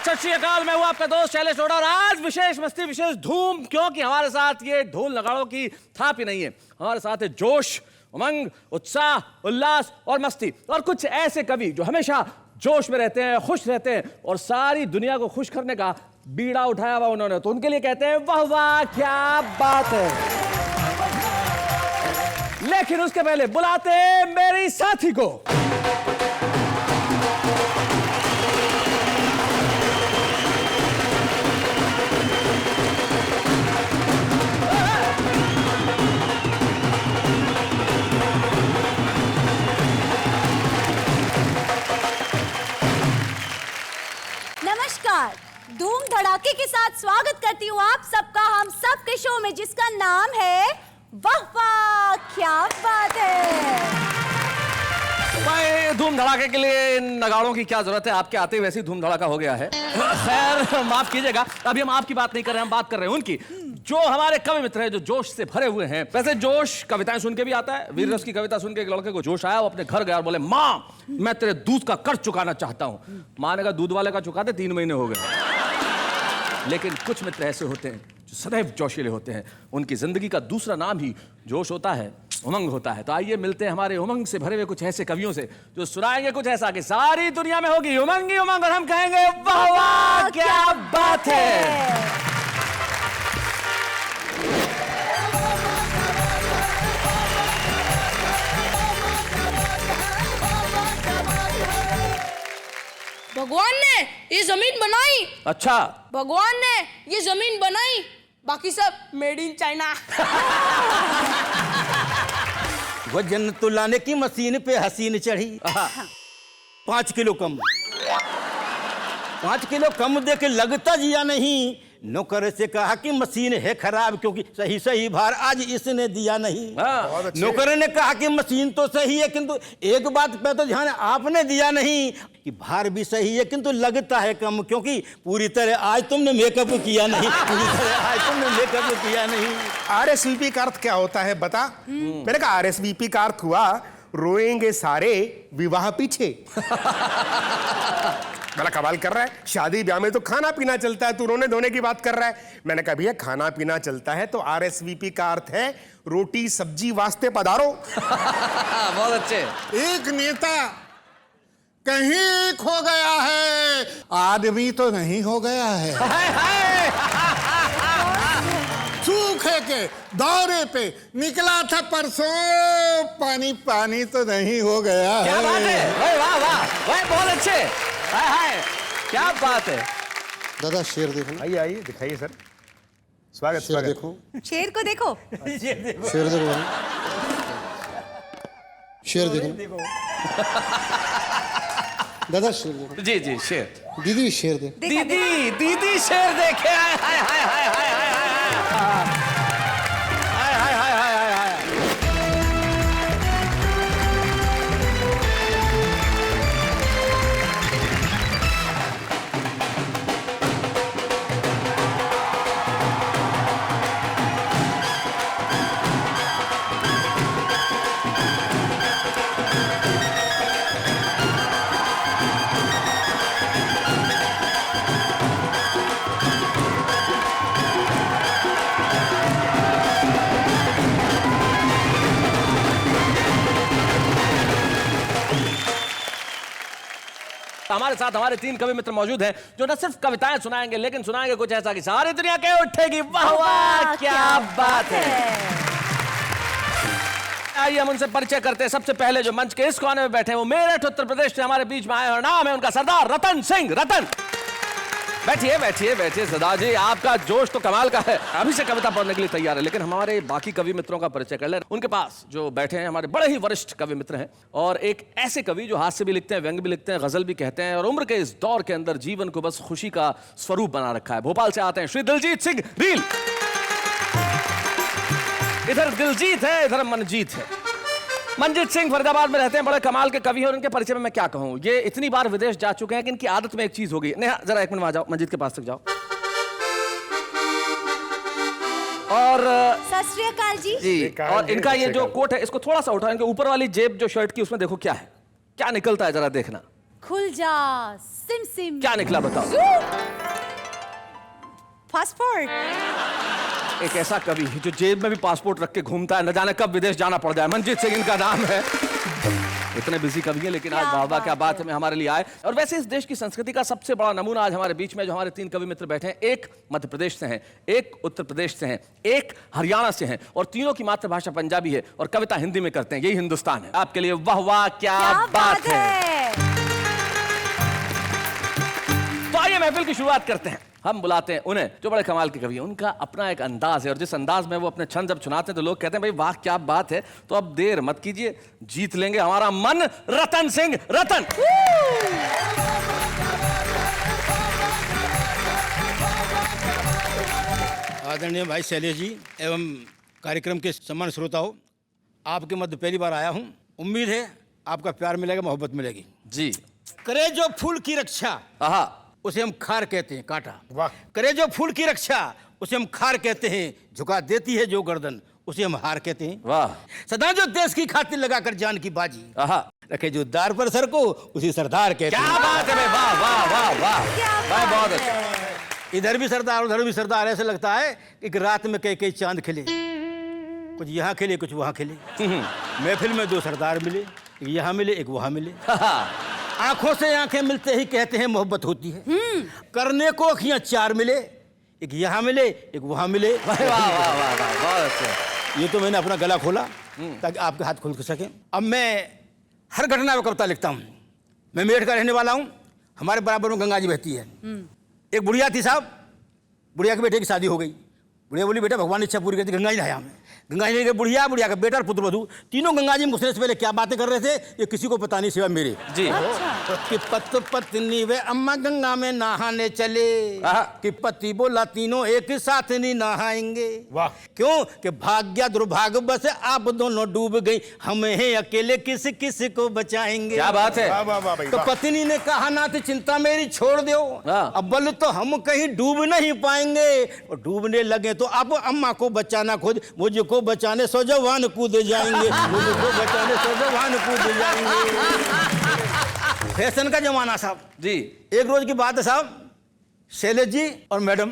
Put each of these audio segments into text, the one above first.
सत श्री अकाल। मैं हूं आपका दोस्त शैलेश अरोड़ा और आज विशेष मस्ती विशेष धूम, क्योंकि हमारे साथ ये ढोल नगाड़ों की थाप ही नहीं है, हमारे साथ है जोश, उमंग, उत्साह, उल्लास और मस्ती और कुछ ऐसे कवि जो हमेशा जोश में रहते हैं, खुश रहते हैं और सारी दुनिया को खुश करने का बीड़ा उठाया हुआ उन्होंने, तो उनके लिए कहते हैं वाह वाह क्या बात है। लेकिन उसके पहले बुलाते हैं मेरी साथी को। नमस्कार, धूम धड़ाके के साथ स्वागत करती हूँ आप सबका हम सब के शो में, जिसका नाम है वाह वाह क्या बात है। भाई धूम धड़ाके के लिए इन नगाड़ों की क्या जरूरत है, आपके आते ही वैसे ही धूम धड़ाका हो गया है। खैर माफ कीजिएगा, अभी हम आपकी बात नहीं कर रहे हैं, हम बात कर रहे हैं उनकी, जो हमारे कवि मित्र हैं जो जोश से भरे हुए हैं। वैसे जोश कविताएं सुन के भी आता है। वीर रस की कविता सुन के एक लड़के को जोश आया, वो अपने घर गया और बोले माँ मैं तेरे दूध का कर्ज चुकाना चाहता हूँ। माँ ने कहा दूध वाले का चुका दे, 3 महीने हो गए। लेकिन कुछ मित्र ऐसे होते हैं जो सदैव जोशीले होते हैं, उनकी जिंदगी का दूसरा नाम ही जोश होता है, उमंग होता है। तो आइए मिलते हैं हमारे उमंग से भरे हुए कुछ ऐसे कवियों से जो सुनाएंगे कुछ ऐसा कि सारी दुनिया में होगी उमंग ही उमंग और हम कहेंगे वाह वाह क्या बात है। भगवान ने ये जमीन बनाई। अच्छा, भगवान ने ये जमीन बनाई, बाकी सब मेड इन चाइना। वजन तुलाने की मशीन पे हसीन चढ़ी, 5 किलो कम, 5 किलो कम दे के लगता जिया नहीं। नौकर से कहा कि मशीन है खराब क्योंकि सही सही भार आज इसने दिया नहीं। नौकर ने कहा कि मशीन तो सही है किंतु एक बात पे तो ध्यान आपने दिया नहीं कि भार भी सही है किंतु लगता है कम क्योंकि पूरी तरह आज तुमने मेकअप किया नहीं, पूरी तरह आज तुमने मेकअप किया नहीं। RSVP का अर्थ क्या होता है बता? मैंने कहा RSVP का अर्थ हुआ रोएंगे सारे विवाह पीछे। बड़ा कमाल कर रहा है, शादी ब्याह में तो खाना पीना चलता है, तू रोने धोने की बात कर रहा है। मैंने कहा भैया खाना पीना चलता है तो RSVP का अर्थ है रोटी सब्जी वास्ते पधारो। बहुत अच्छे। एक नेता कहीं एक हो गया है, आदमी तो नहीं हो गया है। सूखे के दौरे पे निकला था परसों, पानी पानी तो नहीं हो गया है। क्या बात है, वाह वाह वाह, वाह बहुत अच्छे, हाय हाय क्या बात है। दादा शेर देखो, आइए आइए दिखाइए सर, स्वागत शेर स्वागत। देखो, शेर को देखो, शेर देखो, शेर देखो दादा, शेर देखो। जी जी शेर। दीदी शेर देखो, दीदी दीदी शेर देखे, हाय हाय हाय हाय हाय हाय हाय हाय हाय हाय हाय हाय। हमारे साथ हमारे 3 कवि मित्र मौजूद हैं जो न सिर्फ कविताएं सुनाएंगे लेकिन सुनाएंगे कुछ ऐसा कि सारी दुनिया कह उठेगी वाह वाह क्या बात है। आइए हम उनसे परिचय करते हैं। सबसे पहले जो मंच के इस कोने में बैठे हैं वो मेरठ उत्तर प्रदेश से हमारे बीच में आए और नाम है उनका सरदार रतन सिंह। रतन बैठिए बैठिए बैठिए। सरदार जी आपका जोश तो कमाल का है, अभी से कविता पढ़ने के लिए तैयार है, लेकिन हमारे बाकी कवि मित्रों का परिचय कर ले। उनके पास जो बैठे हैं हमारे बड़े ही वरिष्ठ कवि मित्र हैं और एक ऐसे कवि जो हास्य भी लिखते हैं, व्यंग्य भी लिखते हैं, गजल भी कहते हैं और उम्र के इस दौर के अंदर जीवन को बस खुशी का स्वरूप बना रखा है। भोपाल से आते हैं श्री दिलजीत सिंह रील। इधर दिलजीत है, इधर मनजीत है। मनजीत सिंह फरीदाबाद में रहते हैं, बड़े कमाल के कवि हैं और इनके परिचय में मैं क्या कहूं, ये इतनी बार विदेश जा चुके हैं कि इनकी आदत में एक चीज हो गई। नेहा जरा 1 मिनट आ जाओ, मनजीत के पास तक जाओ। और सत श्री अकाल जी। जी, और इनका ये जो कोट है इसको थोड़ा सा उठाओ, इनके ऊपर वाली जेब जो शर्ट की उसमें देखो क्या है, क्या निकलता है जरा देखना। खुल जा सिम सिम। क्या निकला बताओ? पासपोर्ट। एक ऐसा कवि जो जेब में भी पासपोर्ट रख के घूमता है, न जाने कब विदेश जाना पड़ जाए। मनजीत सिंह इनका नाम है। इतने बिजी कवि है, लेकिन आज बाबा क्या बात है में हमारे लिए आए। और वैसे इस देश की संस्कृति का सबसे बड़ा नमूना आज हमारे बीच में जो हमारे 3 कवि मित्र बैठे हैं, एक मध्य प्रदेश से हैं, एक उत्तर प्रदेश से हैं, एक हरियाणा से हैं, और तीनों की मातृभाषा पंजाबी है और कविता हिंदी में करते हैं। यही हिंदुस्तान है। आपके लिए वाह वाह क्या बात है। तो आइए महफिल की शुरुआत करते हैं। हम बुलाते हैं उन्हें जो बड़े कमाल के कवि हैं। उनका अपना एक अंदाज है और जिस अंदाज में वो अपने छंद जब सुनाते हैं तो लोग कहते हैं भाई वाह क्या बात है। तो अब देर मत कीजिए, जीत लेंगे हमारा मन। रतन सिंह। रतन। आदरणीय भाई शैलेश जी एवं कार्यक्रम के सम्मान श्रोताओं, आपके मध्य पहली बार आया हूं। उम्मीद है आपका प्यार मिलेगा, मोहब्बत मिलेगी। जी। करे जो फूल की रक्षा आहा। उसे हम खार कहते हैं, कांटा। वाह। करे जो फूल की रक्षा उसे हम खार कहते हैं, झुका देती है जो गर्दन उसे हम हार कहते हैं। वाह। सदा जो देश की खातिर लगाकर जान की बाजी आहा। रखे जो दार पर सर को उसे सरदार कहते क्या हैं। बात है भाई, वाह वाह वाह वाह। क्या भाई बात बहुत है। अच्छा। इधर भी सरदार उधर भी सरदार। ऐसा लगता है कि एक रात में कई कई चांद खिले, कुछ यहाँ खिले कुछ वहाँ खिले। महफिल में 2 सरदार मिले, एक यहाँ मिले एक वहाँ मिले। आंखों से आंखें मिलते ही कहते हैं मोहब्बत होती है। करने को अखियां 4 मिले, एक यहाँ मिले एक वहाँ मिले। वाह वाह वाह वाह बहुत अच्छा। ये तो मैंने अपना गला खोला ताकि आपके हाथ खुल सके। अब मैं हर घटना में कविता लिखता हूँ। मैं मेरठ का रहने वाला हूँ। हमारे बराबर में गंगा जी बहती है। एक बुढ़िया थी साहब, बुढ़िया के बेटे की शादी हो गई। बुढ़िया बोली बेटा भगवान ने इच्छा पूरी कर दी, गंगा जी नहाया हमें। गंगा जी ने बुढ़िया, बुढ़िया का बेटा और पुत्र वधू तीनों गंगा जी में घुसने से पहले क्या बातें कर रहे थे ये किसी को पता नहीं सिवा मेरे। जी। कि पत्नी वे अम्मा गंगा में नहाने चले, कि पति बोला तीनों एक साथ नहीं नहाएंगे। वाह। क्यों कि भाग्य दुर्भाग्य बस आप दोनों डूब गई, हम हैं अकेले किस किस को बचाएंगे। क्या बात है। वाह वाह वाह भाई तो वाह। पत्नी ने कहा ना तो चिंता मेरी छोड़ दो, हाँ। अव्वल तो हम कहीं डूब नहीं पाएंगे, और डूबने लगे तो अब अम्मा को बचाना खुद, मुझको बचाने सो जवान कूद जाएंगे, मुझको बचाने सो जवान कूद जाएंगे। फैशन का जमाना साहब जी। एक रोज की बात है साहब, शैलेश जी और मैडम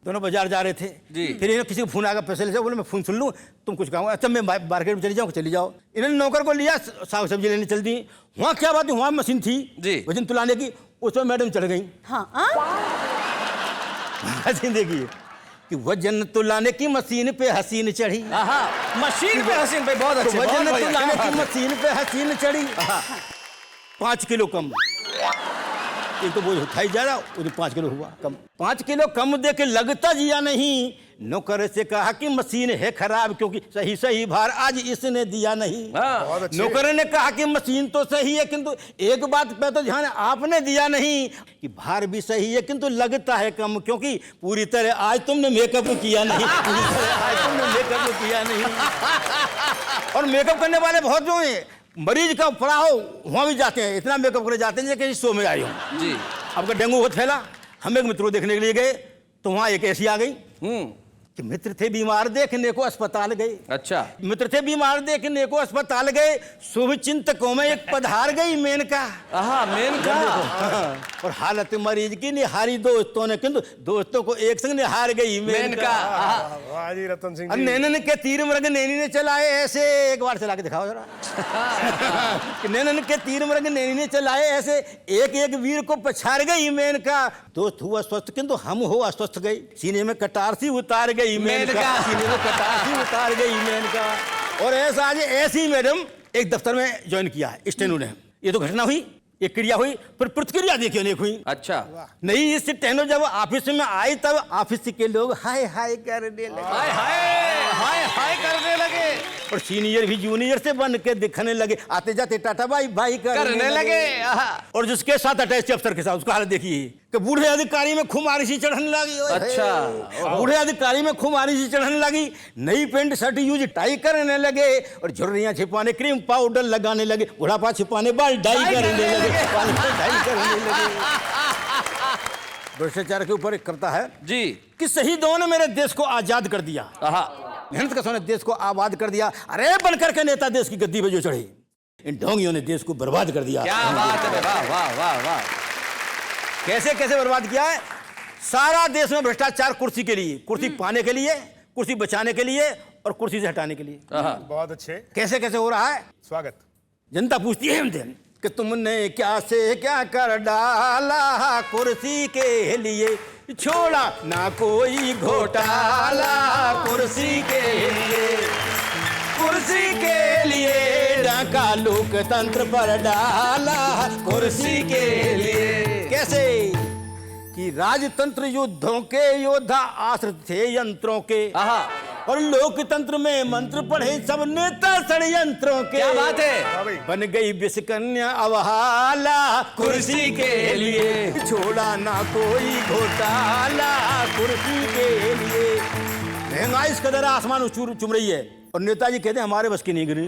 दोनों बाजार जा रहे थे जी। फिर इन्हें किसी को फोन आया, पैसे ले जाओ। बोले मैं फोन सुन लूँ, तुम कुछ कहो। अच्छा मैं मार्केट में चली जाऊँ, चली जाओ। इन्होंने नौकर को लिया, साग सब्जी लेने चल दी। वहाँ क्या बात है, वहाँ मशीन थी जी। वजन तुलाने की, उसमें मैडम चढ़ गई। हाँ मशीन देखिए कि वजन तुलाने की मशीन पे हसीन चढ़ी। आहा। मशीन पे हसीन भाई बहुत अच्छे। वजन बहुत बढ़िया, तुलाने क्या की बात है। मशीन पे हसीन चढ़ी। 5 किलो कम। एक तो बोझ उठाई जा रहा, वो 5 किलो हुआ कम। 5 किलो कम दे के लगता जिया नहीं। नौकर से कहा कि मशीन है खराब क्योंकि सही सही भार आज इसने दिया नहीं। हाँ। बहुत अच्छे। नौकर ने कहा कि मशीन तो सही है किंतु एक बात पे तो ध्यान आपने दिया नहीं कि भार भी सही है किंतु लगता है कम क्योंकि पूरी तरह आज तुमने मेकअप किया नहीं। पूरी तरह आज तुमने मेकअप किया नहीं। और मेकअप करने वाले बहुत जो हैं, मरीज का पड़ा हो वहाँ भी जाते हैं, इतना मेकअप करने जाते हैं जैसे शो में आई हूँ। जी। आपका डेंगू बहुत फैला, हम एक मित्र को देखने के लिए गए तो वहाँ एक ऐसी आ गई हम्म। कि मित्र थे बीमार देखने को अस्पताल गए। अच्छा। मित्र थे बीमार देखने को अस्पताल गए, शुभ चिंतकों में एक पधार गई मेनका। आहा मेनका। और हालत मरीज की निहारी दोस्तों ने किंतु दोस्तों को एक संग निहार गई मेनका। मेनका। आहा। वाह जी रतन सिंह अब जी। नैनन के तीर मृग नैनी ने चलाए ऐसे, एक बार चला के दिखाओ जरा। कि नैनन के तीर मृग नैनी ने चलाए ऐसे, एक एक वीर को पछाड़ गई मेनका। दोस्त हुआ स्वस्थ किंतु हम हो अस्वस्थ गई, सीने में कटार सी उतार गई मेनका। सीने में कटार सी उतार गई मेनका। और ऐसा आज ऐसी मैडम एक दफ्तर में ज्वाइन किया है स्टेनो ने। ये तो घटना हुई, एक क्रिया हुई, पर प्रतिक्रिया देखिए अनेक हुई। अच्छा। नहीं इस टेनो जब ऑफिस में आई तब ऑफिस के लोग हाय हाय करने लगे। हाय हाय हाय हाय करने लगे। और सीनियर भी जूनियर से बन के दिखने लगे, आते जाते टाटा बाई बाई करने लगे। आहा। और जिसके साथ अटैच अफसर के साथ उसका हालत देखिए कि बूढ़े अधिकारी में खुमारी सी चढ़ने लगी। ओए अच्छा। बूढ़े अधिकारी में खुमारी सी चढ़ने लगी, नई पेंट शर्ट यूज टाई करने लगे और झुर्रियां छिपाने क्रीम पाउडर लगाने लगे, बुढ़ापा छिपाने बाल डाई करने लगे, बाल डाई करने लगे। भ्रष्टाचार के ऊपर एक करता है जी। कि शहीदों ने मेरे देश को आजाद कर दिया, आहा। मेहनत का सोने देश को आबाद कर दिया। अरे बनकर के नेता देश की गद्दी पे जो चढ़े, इन ढोंगियों ने देश को बर्बाद कर दिया। क्या बात है, वाह वाह वाह वाह। कैसे कैसे बर्बाद किया है? सारा देश में भ्रष्टाचार, कुर्सी के लिए, कुर्सी पाने के लिए, कुर्सी बचाने के लिए और कुर्सी से हटाने के लिए। बहुत अच्छे। कैसे कैसे हो रहा है? स्वागत। जनता पूछती है हमसे कि तुमने क्या से क्या कर डाला, कुर्सी के लिए छोड़ा ना कोई घोटाला, कुर्सी के लिए, कुर्सी के लिए डाका लोकतंत्र पर डाला, कुर्सी के लिए। कैसे कि राजतंत्र युद्धों के योद्धा आश्रित थे यंत्रों के, और लोकतंत्र में मंत्र पढ़े सब नेता षड्यंत्रों के। क्या बात है। बन गई विषकन्या अवहाला, कुर्सी के लिए छोड़ा ना कोई घोटाला, कुर्सी के लिए। महंगाई इस कदर आसमान चुम रही है और नेताजी कहते हैं हमारे बस की नहीं गिरी।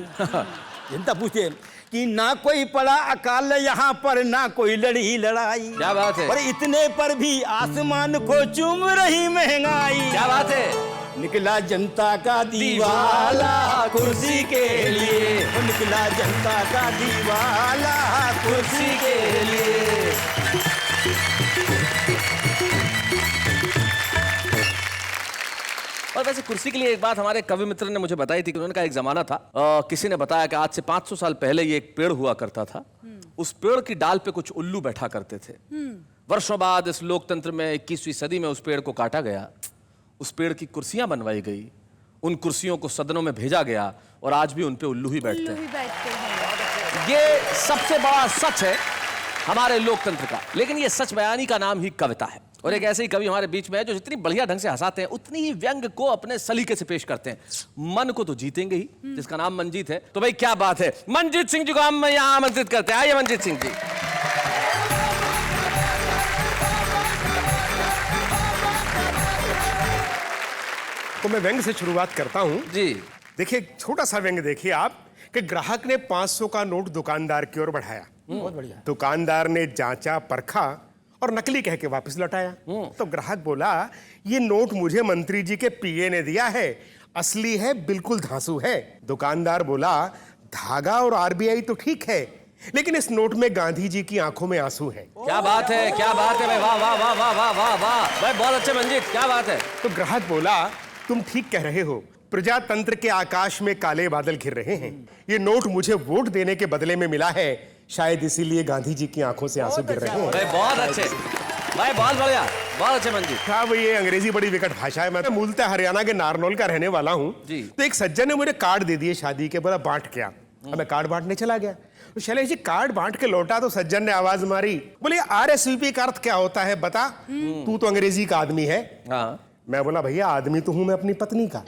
जनता पूछती है कि ना कोई पड़ा अकाल यहाँ पर, ना कोई लड़ी लड़ाई। क्या बात है। और इतने पर भी आसमान को चूम रही महंगाई। क्या बात है। निकला जनता का दीवाला, कुर्सी के लिए, निकला जनता का दीवाला, कुर्सी के लिए। और वैसे कुर्सी के लिए एक बात हमारे कवि मित्र ने मुझे बताई थी कि उन्होंने कहा एक जमाना था, किसी ने बताया कि आज से 500 साल पहले ये एक पेड़ हुआ करता था। उस पेड़ की डाल पे कुछ उल्लू बैठा करते थे। वर्षों बाद इस लोकतंत्र में 21वीं सदी में उस पेड़ को काटा गया, उस पेड़ की कुर्सियां बनवाई गई, उन कुर्सियों को सदनों में भेजा गया और आज भी उन पे उल्लू ही बैठते हैं। ये सबसे बड़ा सच है हमारे लोकतंत्र का। लेकिन ये सच बयानी का नाम ही कविता है। और एक ऐसे ही कवि हमारे बीच में है जो जितनी बढ़िया ढंग से हंसाते हैं उतनी ही व्यंग को अपने सलीके से पेश करते हैं। मन को तो जीतेंगे ही, जिसका नाम मंजीत है। तो भाई क्या बात है, मंजीत सिंह जी को हम यहाँ आमंत्रित करते हैं। आइए मंजीत सिंह जी। तो मैं व्यंग से शुरुआत करता हूं जी। देखिए, छोटा सा व्यंग देखिए आप कि ग्राहक ने 500 का नोट दुकानदार की ओर बढ़ाया। बहुत बढ़िया। दुकानदार ने जांचा, परखा और नकली कह के वापस लौटाया। तो ग्राहक बोला, ये नोट मुझे मंत्री जी के पीए ने दिया है, असली है, बिल्कुल धांसू है। दुकानदार बोला, धागा और आरबीआई तो ठीक है, लेकिन इस नोट में गांधी जी की आंखों में आंसू है। क्या बात है, क्या बात है भाई, वाह वाह वाह वाह वाह वाह वाह भाई, बहुत अच्छे मंजीत, क्या बात है। तो ग्राहक बोला, तुम ठीक कह रहे हो, प्रजातंत्र के आकाश में काले बादल घिर रहे हैं। ये नोट मुझे वोट देने के बदले में मिला है, शायद इसीलिए गांधी जी की आंखों से आंसू गिर रहे हैं। भाई बहुत अच्छे भाई, बहुत बढ़िया, बहुत अच्छे मंजीत। हाँ भाई, ये अंग्रेजी बड़ी विकट भाषा है। मैं मूलतः हरियाणा के नारनौल का रहने वाला हूँ। तो एक सज्जन ने मुझे कार्ड दे दिए शादी के, बोला बांट क्या। अब मैं कार्ड बांटने चला गया। तो शैलेश जी कार्ड बांट के लौटा तो सज्जन ने आवाज मारी, बोले आरएसवीपी का अर्थ क्या होता है बता, तू तो अंग्रेजी का आदमी है। मैं बोला भैया आदमी तो हूं मैं अपनी पत्नी का।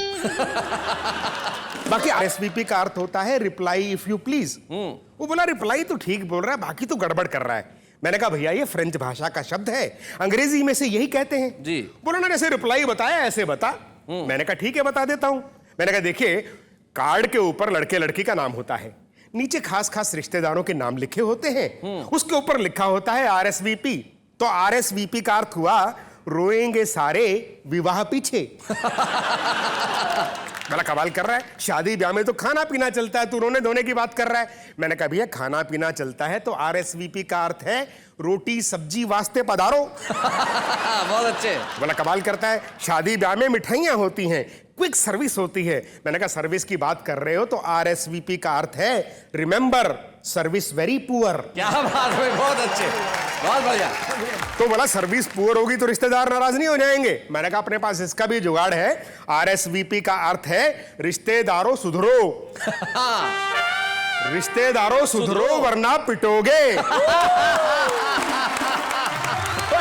बाकी आरएसवीपी का अर्थ होता है रिप्लाई इफ यू प्लीज। वो बोला रिप्लाई तो ठीक बोल रहा है, बाकी तो गड़बड़ कर रहा है। मैंने कहा भैया ये फ्रेंच भाषा का शब्द है, अंग्रेजी में से यही कहते हैं जी। बोला ना जैसे रिप्लाई बताया ऐसे बता। मैंने कहा ठीक है बता देता हूं। मैंने कहा देखिए, कार्ड के ऊपर लड़के लड़की का नाम होता है, नीचे खास खास रिश्तेदारों के नाम लिखे होते हैं, उसके ऊपर लिखा होता है आरएसवीपी। तो आरएसवीपी का अर्थ हुआ रोएंगे सारे विवाह पीछे। बड़ा कमाल कर रहा है, शादी ब्याह में तो खाना पीना चलता है, तू रोने धोने की बात कर रहा है। मैंने कहा भैया खाना पीना चलता है तो आरएसवीपी का अर्थ है रोटी सब्जी वास्ते पधारो। बहुत अच्छे। बड़ा कमाल करता है, शादी ब्याह में मिठाइयां होती हैं, क्विक सर्विस होती है। मैंने कहा सर्विस की बात कर रहे हो तो आरएसवीपी का अर्थ है रिमेंबर सर्विस वेरी पुअर। क्या बात है, बहुत अच्छे, बहुत बढ़िया। तो बोला सर्विस पुअर होगी तो रिश्तेदार नाराज नहीं हो जाएंगे। मैंने कहा अपने पास इसका भी जुगाड़ है, आरएसवीपी का अर्थ है रिश्तेदारों सुधरो। रिश्तेदारों सुधरो वरना पिटोगे।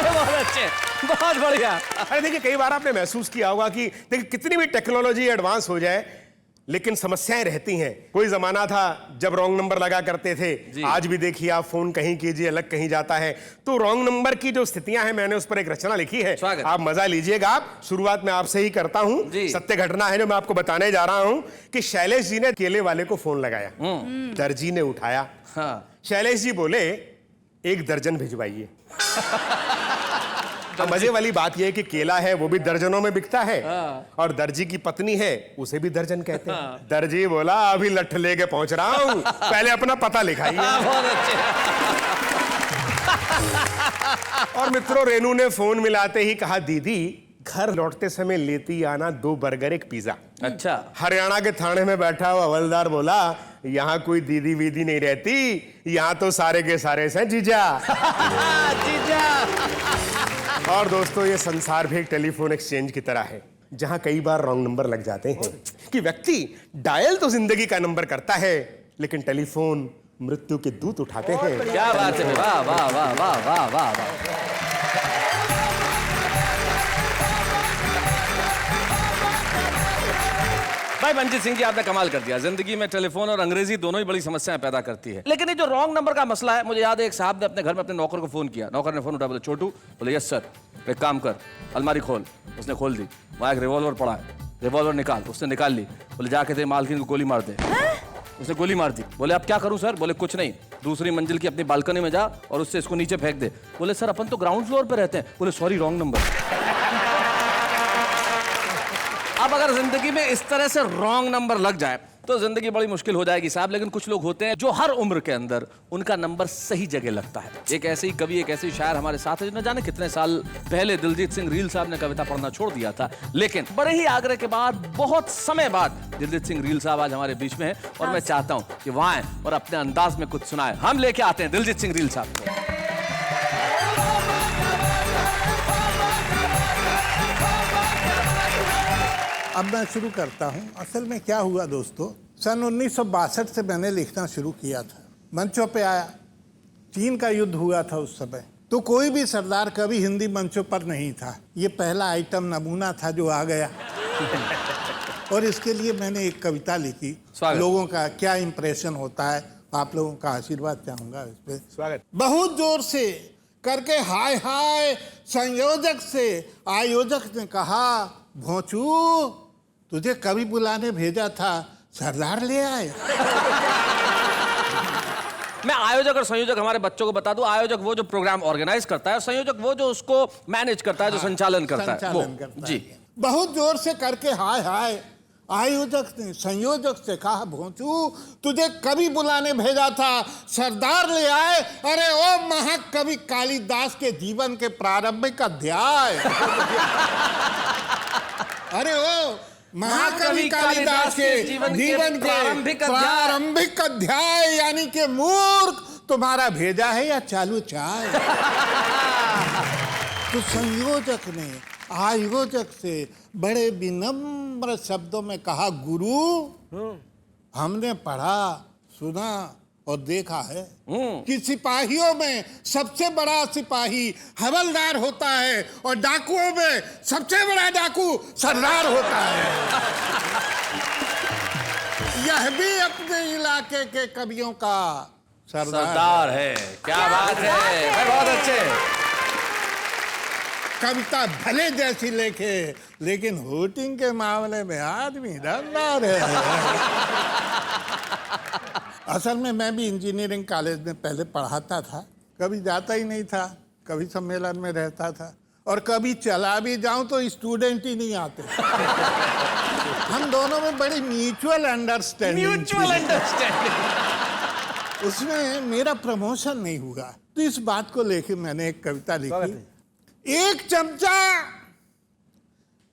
बहुत अच्छे, बहुत बढ़िया। अरे देखिए, कई बार आपने महसूस किया होगा कि देखिए कितनी भी टेक्नोलॉजी एडवांस हो जाए लेकिन समस्याएं रहती हैं। कोई जमाना था जब रॉन्ग नंबर लगा करते थे, आज भी देखिए आप फोन कहीं कीजिए अलग कहीं जाता है। तो रॉन्ग नंबर की जो स्थितियां हैं मैंने उस पर एक रचना लिखी है, आप मजा लीजिएगा। आप शुरुआत में आपसे ही करता हूं, सत्य घटना है जो मैं आपको बताने जा रहा हूं कि शैलेश जी ने केले वाले को फोन लगाया, दर्जी ने उठाया। शैलेश जी बोले 1 दर्जन भिजवाइए। अब मजे वाली बात यह है कि केला है वो भी दर्जनों में बिकता है और दर्जी की पत्नी है उसे भी दर्जन कहते हैं। दर्जी बोला अभी लठ लेके पहुंच रहा हूँ, पहले अपना पता लिखाइए। बहुत अच्छे। और मित्रों, रेनू ने फोन मिलाते ही कहा, दीदी घर लौटते समय लेती आना 2 बर्गर 1 पिज्जा। अच्छा। हरियाणा के थाने में बैठा हुआ हवलदार बोला, यहाँ कोई दीदी वीदी नहीं रहती, यहाँ तो सारे के सारे हैं जीजा। जीजा। और दोस्तों, ये संसार भी एक टेलीफोन एक्सचेंज की तरह है जहां कई बार रॉन्ग नंबर लग जाते हैं कि व्यक्ति डायल तो जिंदगी का नंबर करता है लेकिन टेलीफोन मृत्यु के दूत उठाते हैं। क्या बात है, वाह वाह वाह वाह वाह वाह वाह। भाई मंजीत सिंह जी, आपने कमाल कर दिया। जिंदगी में टेलीफोन और अंग्रेजी दोनों ही बड़ी समस्याएं पैदा करती है। लेकिन ये जो रॉन्ग नंबर का मसला है, मुझे याद है एक साहब ने अपने घर में अपने नौकर को फोन किया। नौकर ने फोन उठाया, बोले छोटू। बोले यस सर। एक काम कर, अलमारी खोल। उसने खोल दी, वहां एक रिवॉल्वर पड़ा है, रिवॉल्वर निकाल। उसने निकाल ली। बोले जाके तेरे मालकिन को गोली मार दे। उसने गोली मार दी। बोले अब क्या करूं सर? बोले कुछ नहीं, दूसरी मंजिल की अपनी बालकनी में जा और उससे इसको नीचे फेंक दे। बोले सर अपन तो ग्राउंड फ्लोर पे रहते हैं। बोले सॉरी रॉन्ग नंबर। अब अगर जिंदगी में इस तरह से रॉन्ग नंबर लग जाए तो जिंदगी बड़ी मुश्किल हो जाएगी साहब। लेकिन कुछ लोग होते हैं जो हर उम्र के अंदर उनका नंबर सही जगह लगता है। एक ऐसे ही कवि, एक ऐसे ही शायर हमारे साथ है जो न जाने कितने साल पहले दिलजीत सिंह रील साहब ने कविता पढ़ना छोड़ दिया था, लेकिन बड़े ही आग्रह के बाद बहुत समय बाद दिलजीत सिंह रील साहब आज हमारे बीच में है और मैं चाहता हूं कि वहां आए और अपने अंदाज में कुछ सुनाए। हम लेके आते हैं दिलजीत सिंह रील साहब को। अब मैं शुरू करता हूं। असल में क्या हुआ दोस्तों, सन 1962 से मैंने लिखना शुरू किया था। मंचों पे आया, चीन का युद्ध हुआ था उस समय, तो कोई भी सरदार कवि हिंदी मंचों पर नहीं था। ये पहला आइटम नमूना था जो आ गया। और इसके लिए मैंने एक कविता लिखी। लोगों का क्या इंप्रेशन होता है, आप लोगों का आशीर्वाद चाहूंगा इस पे। स्वागत। बहुत जोर से करके हाय हाय संयोजक से आयोजक ने कहा, भोंचू तुझे कवि बुलाने भेजा था, सरदार ले आए। मैं आयोजक और संयोजक हमारे बच्चों को बता दूं। आयोजक वो जो प्रोग्राम ऑर्गेनाइज करता है, संयोजक वो जो उसको मैनेज करता है, जो संचालन करता है वो। जी। बहुत जोर से करके हाय हाय आयोजक ने संयोजक से कहा, भोंचू तुझे कवि बुलाने भेजा था, सरदार ले आए। अरे ओ महाकवि कालिदास के जीवन के प्रारंभिक अध्याय। अरे ओ महाकवि कालिदास के जीवन के प्रारंभिक अध्याय, यानी कि मूर्ख तुम्हारा भेजा है या चालू चाय। तो संयोजक ने आयोजक से बड़े विनम्र शब्दों में कहा, गुरु हमने पढ़ा सुना और देखा है कि सिपाहियों में सबसे बड़ा सिपाही हवलदार होता है और डाकुओं में सबसे बड़ा डाकू सरदार होता है। यह भी अपने इलाके के कवियों का सरदार है। क्या बात है, बहुत अच्छे। कविता भले जैसी लिखे लेकिन होटिंग के मामले में आदमी दमदार है। असल में मैं भी इंजीनियरिंग कॉलेज में पहले पढ़ाता था। कभी जाता ही नहीं था, कभी सम्मेलन में रहता था और कभी चला भी जाऊं तो स्टूडेंट ही नहीं आते। हम दोनों में बड़ी म्यूचुअल अंडरस्टैंडिंग। उसमें मेरा प्रमोशन नहीं हुआ, तो इस बात को लेकर मैंने एक कविता लिखी। एक चमचा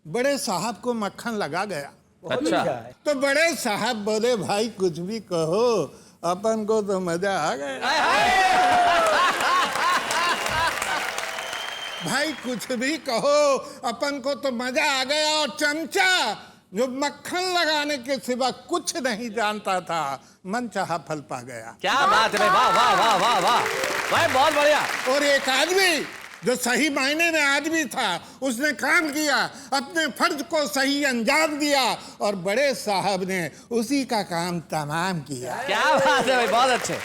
बड़े साहब को मक्खन लगा गया। अच्छा। तो बड़े साहब बोले, भाई कुछ भी कहो, अपन को तो मजा आ गया। भाई कुछ भी कहो, अपन को तो मजा आ गया। और चमचा जो मक्खन लगाने के सिवा कुछ नहीं जानता था, मन चाहा फल पा गया। क्या बात है, वाह वाह वाह वाह वाह भाई, बहुत बढ़िया। और एक आदमी जो सही मायने में आदमी था, उसने काम किया, अपने फर्ज को सही अंजाम दिया और बड़े साहब ने उसी का काम तमाम किया। क्या बात है भाई, बहुत अच्छे,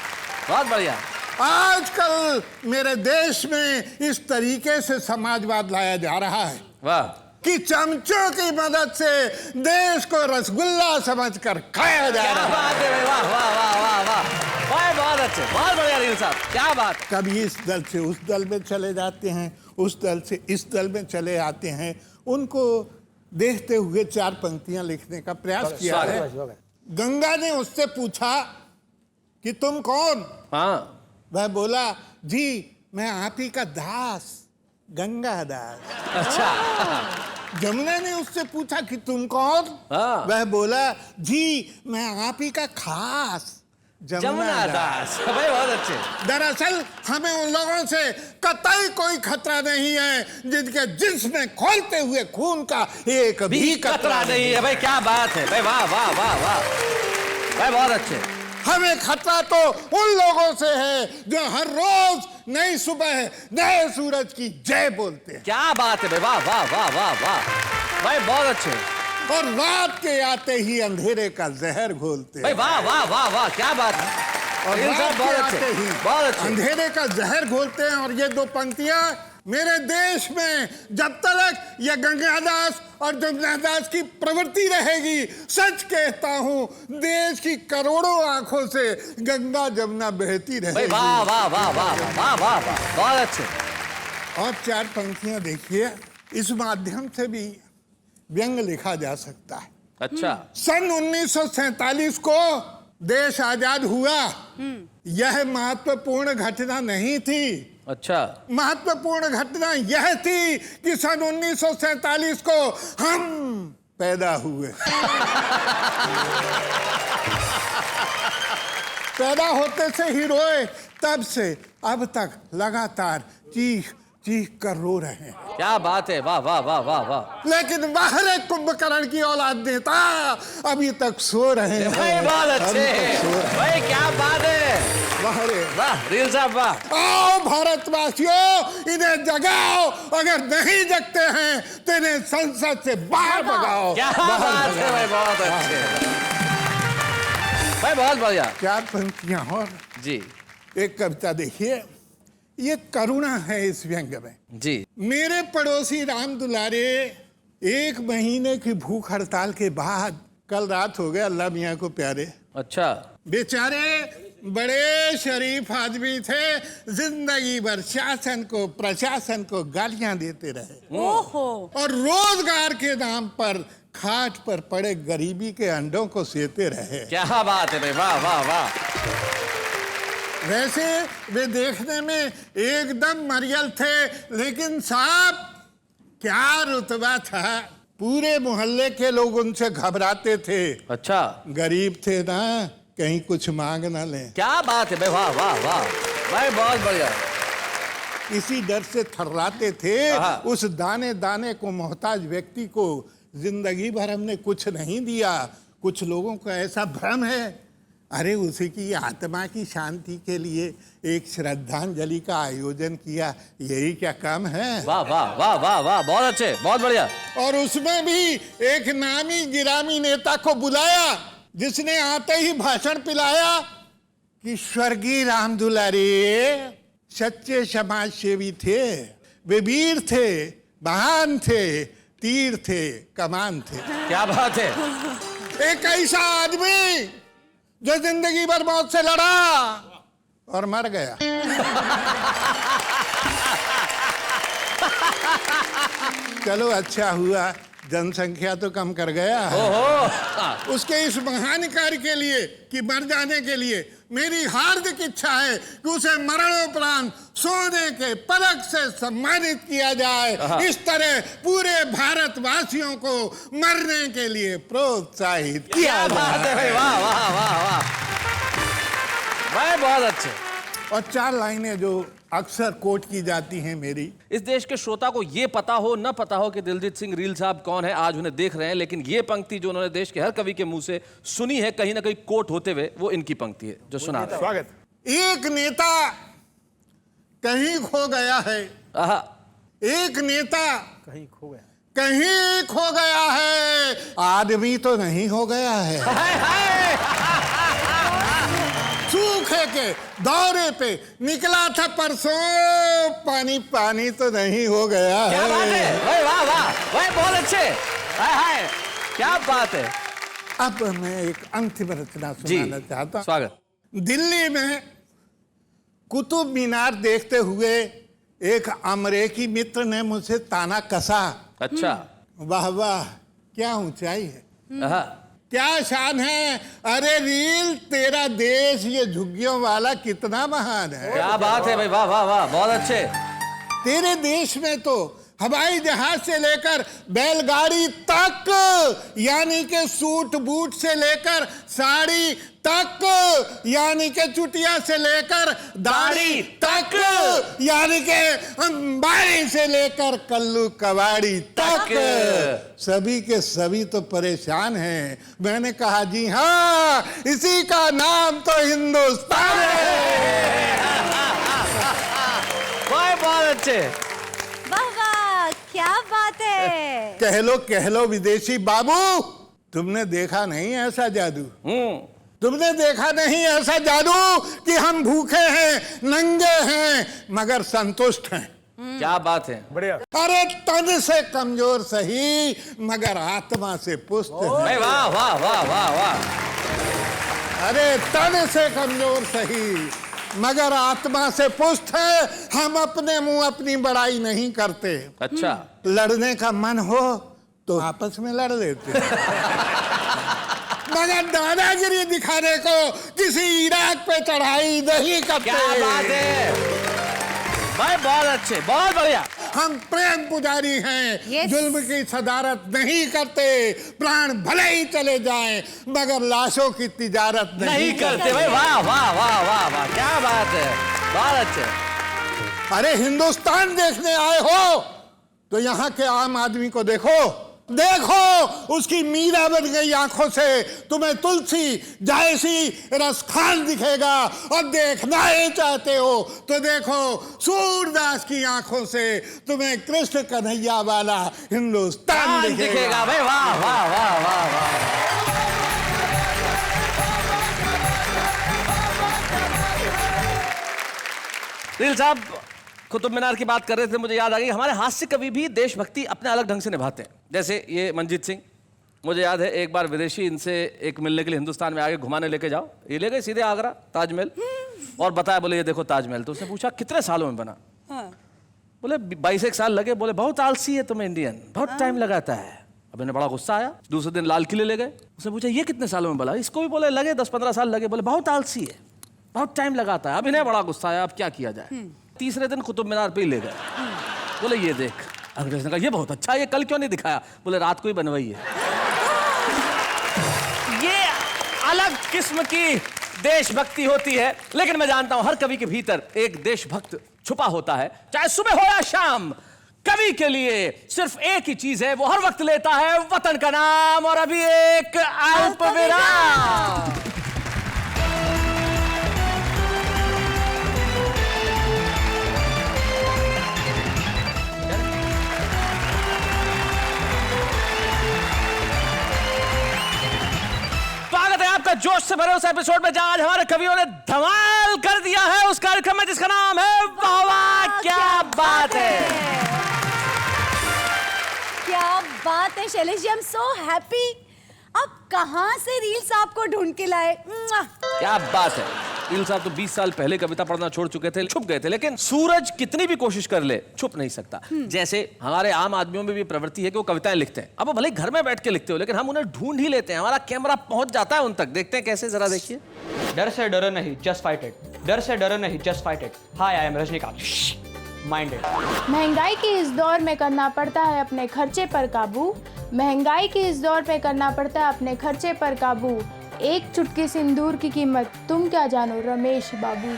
बहुत बढ़िया। आजकल मेरे देश में इस तरीके से समाजवाद लाया जा रहा है, वाह, कि चमचों की मदद से देश को रसगुल्ला समझकर खाया जा रहा है। क्या बात है भाई, वाह वाह वाह वाह वाह भाई, बहुत अच्छे, बहुत बढ़िया रील साहब, क्या बात। कभी इस दल से उस दल में चले जाते हैं उस दल से इस दल में चले आते हैं, उनको देखते हुए 4 पंक्तियां लिखने का प्रयास किया है। गंगा ने उससे पूछा कि तुम कौन? हाँ। वह बोला, जी मैं आप ही का दास, गंगा दास। अच्छा। जमुना ने उससे पूछा कि तुम कौन? हाँ। वह बोला, जी मैं आप ही का खास, जमुना दास। भाई बहुत अच्छे। दरअसल हमें उन लोगों से कतई कोई खतरा नहीं है जिनके जिस्म में खोलते हुए खून का एक भी कतरा नहीं है। भाई क्या बात है भाई, वाह वाह वाह वाह भाई, बहुत अच्छे। हमें खतरा तो उन लोगों से है जो हर रोज नई सुबह नए सूरज की जय बोलते हैं। क्या बात है भाई, वाह वाह वाह वाह वाह भाई, बहुत अच्छे। और रात के आते ही अंधेरे का जहर घोलते हैं। भाई वाह वाह वाह वाह, क्या बात है। और रात के बहुत आते अच्छे, ही बहुत अच्छे। अंधेरे का जहर घोलते हैं। और ये 2 पंक्तियां मेरे देश में जब तक ये गंगादास और जमुनादास की प्रवृत्ति रहेगी, सच कहता हूं, देश की करोड़ों आंखों से गंगा जमुना बहती रहेगी। वाह वाह वाह वाह वाह वाह वाह, बहुत अच्छे। और 4 पंक्तियां देखिए, इस माध्यम से भी व्यंग लिखा जा सकता है। अच्छा। सन 1947 को देश आजाद हुआ। यह महत्वपूर्ण घटना नहीं थी। अच्छा। महत्वपूर्ण घटना यह थी कि सन 1947 को हम पैदा हुए। पैदा होते से ही रोए, तब से अब तक लगातार चीख चीख कर रो रहे हैं। क्या बात है, वाह वाह वाह वाह वाह। लेकिन बाहर कुंभकर्ण की औलाद नेता अभी तक सो रहे हैं। भाई बहुत अच्छे भाई, क्या बात है। वाह रील साहब वाह। आओ भारतवासियों, इन्हें जगाओ, अगर नहीं जगते हैं तो इन्हें संसद से बाहर भगाओ। क्या बात है भाई, बहुत अच्छे भाई, बहुत बढ़िया। 4 पंक्तियां और जी। एक कविता देखिए, ये करुणा है इस व्यंग में। जी। मेरे पड़ोसी राम दुलारे, 1 महीने की भूख हड़ताल के बाद कल रात हो गया, अल्लाह मियाँ को प्यारे। अच्छा। बेचारे बड़े शरीफ आदमी थे, जिंदगी भर शासन को प्रशासन को गालियां देते रहे। ओहो। और रोजगार के नाम पर खाट पर पड़े गरीबी के अंडों को सेते रहे। क्या बात है भाई, वाह वाह वाह। वैसे वे देखने में एकदम मरियल थे, लेकिन साहब क्या रुतबा था, पूरे मोहल्ले के लोग उनसे घबराते थे। अच्छा। गरीब थे ना, कहीं कुछ मांग ना लें। क्या बात है भाई, वाह वाह वाह भाई, बहुत बढ़िया। इसी डर से थर्राते थे। उस दाने दाने को मोहताज व्यक्ति को जिंदगी भर हमने कुछ नहीं दिया। कुछ लोगों का ऐसा भ्रम है, अरे उसी की आत्मा की शांति के लिए एक श्रद्धांजलि का आयोजन किया, यही क्या काम है। वाह वाह वाह वाह वाह, बहुत अच्छे, बहुत बढ़िया। और उसमें भी एक नामी गिरामी नेता को बुलाया, जिसने आते ही भाषण पिलाया कि स्वर्गीय राम दुलारे सच्चे समाज सेवी थे, वे वीर थे, महान थे, तीर थे, कमान थे। क्या बात है। एक ऐसा आदमी जो जिंदगी भर मौत से लड़ा और मर गया। चलो अच्छा हुआ, जनसंख्या तो कम कर गया है। उसके इस महान कार्य के लिए कि मर जाने के लिए मेरी हार्दिक इच्छा है कि उसे मरणोपरांत सोने के पदक से सम्मानित किया जाए। इस तरह पूरे भारतवासियों को मरने के लिए प्रोत्साहित किया जाए। वाह वाह वाह वाह भाई, बहुत अच्छे। और 4 लाइनें जो अक्सर कोट की जाती हैं मेरी। इस देश के श्रोता को ये पता हो न पता हो कि दिलजीत सिंह रील साहब कौन है, आज उन्हें देख रहे हैं, लेकिन ये पंक्ति जो उन्होंने देश के हर कवि के मुंह से सुनी है, कहीं ना कहीं कोट होते हुए, वो इनकी पंक्ति है जो सुना रहे हैं। स्वागत। एक नेता कहीं खो गया है। एक नेता कहीं खो गया है, आदमी तो नहीं हो गया है। सूखे के दौरे पे निकला था परसों, पानी पानी तो नहीं हो गया है। क्या बात है भाई, वाह वाह भाई, बहुत अच्छे। हाय हाय, क्या बात है। अब मैं एक अंतिम रचना सुनाना चाहता हूं। स्वागत। दिल्ली में कुतुब मीनार देखते हुए एक अमरीकी मित्र ने मुझसे ताना कसा। अच्छा। वाह वाह, क्या ऊंचाई है, हाँ। क्या शान है। अरे रील, तेरा देश ये झुग्गियों वाला कितना महान है। क्या बात है भाई, वाह वाह वाह, बहुत अच्छे। तेरे देश में तो हवाई जहाज से लेकर बैलगाड़ी तक, यानी के सूट बूट से लेकर साड़ी तक, यानी के चुटिया से लेकर दाढ़ी तक, यानी के अंबारी से लेकर कल्लू कवाड़ी तक, सभी के सभी तो परेशान हैं। मैंने कहा जी हाँ, इसी का नाम तो हिंदुस्तान है। बहुत अच्छे। वाह वाह, क्या बात है। कह लो विदेशी बाबू, तुमने देखा नहीं ऐसा जादू। तुमने देखा नहीं ऐसा जादू कि हम भूखे हैं, नंगे हैं, मगर संतुष्ट हैं। क्या बात है, बढ़िया। अरे तन से कमजोर सही, मगर आत्मा से पुष्ट हैं। भाई वाह वाह वाह वाह वाह। अरे तन से कमजोर सही, मगर आत्मा से पुष्ट है। हम अपने मुंह अपनी बड़ाई नहीं करते। अच्छा। लड़ने का मन हो तो आपस में लड़ लेते, मगर दादागिरी दिखाने को किसी इराक पे चढ़ाई नहीं करते। क्या बात है भाई, बहुत अच्छे, बहुत बढ़िया। हम प्रेम पुजारी हैं। Yes. जुल्म की सदारत नहीं करते। प्राण भले ही चले जाएं, मगर लाशों की तिजारत नहीं करते भाई, वाह वाह वाह वाह वाह, क्या बात है, बहुत अच्छे। अरे हिंदुस्तान देखने आए हो तो यहाँ के आम आदमी को देखो, देखो उसकी मीरा बन गई आंखों से तुम्हें तुलसी जायसी रसखान दिखेगा, और देखना ही चाहते हो तो देखो सूरदास की आंखों से तुम्हें कृष्ण कन्हैया वाला हिंदुस्तान दिखेगा। भाई वाह वाह वाह वाह वाह। दिल साहब कुतुब मीनार की बात कर रहे थे, मुझे याद आ गई, हमारे हास्य कवि भी देशभक्ति अपने अलग ढंग से निभाते हैं। जैसे ये मंजीत सिंह, मुझे याद है एक बार विदेशी इनसे एक मिलने के लिए हिंदुस्तान में आगे घुमाने लेके जाओ, ये ले गए सीधे आगरा ताजमहल, और बताया, बोले ये देखो ताजमहल। तो उसने पूछा कितने सालों में बना? बोले 22 साल लगे। बोले बहुत आलसी है तुम्हें इंडियन, बहुत टाइम लगाता है। अब इन्हें बड़ा गुस्सा आया, दूसरे दिन लाल किले ले गए, उसने पूछा ये कितने सालों में बना? इसको भी बोले लगे 10-15 साल लगे। बोले बहुत आलसी है, बहुत टाइम लगाता है। अब इन्हें बड़ा गुस्सा आया, अब क्या किया जाए? तीसरे दिन कुतुब मीनार पे ही ले गए, बोले ये देख। अंग्रेज ने कहा ये बहुत अच्छा, ये कल क्यों नहीं दिखाया? बोले रात को ही बनवाई है। ये अलग किस्म की देशभक्ति होती है, लेकिन मैं जानता हूं हर कवि के भीतर एक देशभक्त छुपा होता है। चाहे सुबह हो या शाम, कवि के लिए सिर्फ एक ही चीज है, वो हर वक्त लेता है वतन का नाम। और अभी एक अल्प विराम। आपका जोश से भरे उस एपिसोड में जहां आज हमारे कवियों ने धमाल कर दिया है, उस कार्यक्रम में जिसका नाम है वाह वाह क्या बात है। क्या बात है Shailesh ji, I am so happy. अब कहां से रील्स आपको ढूंढ के लाए? क्या बात है। रील साहब तो 20 साल पहले कविता पढ़ना छोड़ चुके थे, छुप गए थे, लेकिन सूरज कितनी भी कोशिश कर ले छुप नहीं सकता। जैसे हमारे आम आदमियों में भी प्रवृत्ति है कि वो कविताएं लिखते हैं। अब वो भले घर में बैठ के लिखते हो, लेकिन हम उन्हें ढूंढ ही लेते हैं, हमारा कैमरा पहुंच जाता है उन तक। देखते हैं कैसे, जरा देखिए। डर से डरो नहीं, जस्ट फाइट इट। डर से डरो नहीं, just fight it. Hi, I am Rajinikanth. Minded. महंगाई के इस दौर में करना पड़ता है अपने खर्चे पर काबू। महंगाई के इस दौर में करना पड़ता है अपने खर्चे पर काबू। एक चुटकी सिंदूर की कीमत तुम क्या जानो रमेश बाबू।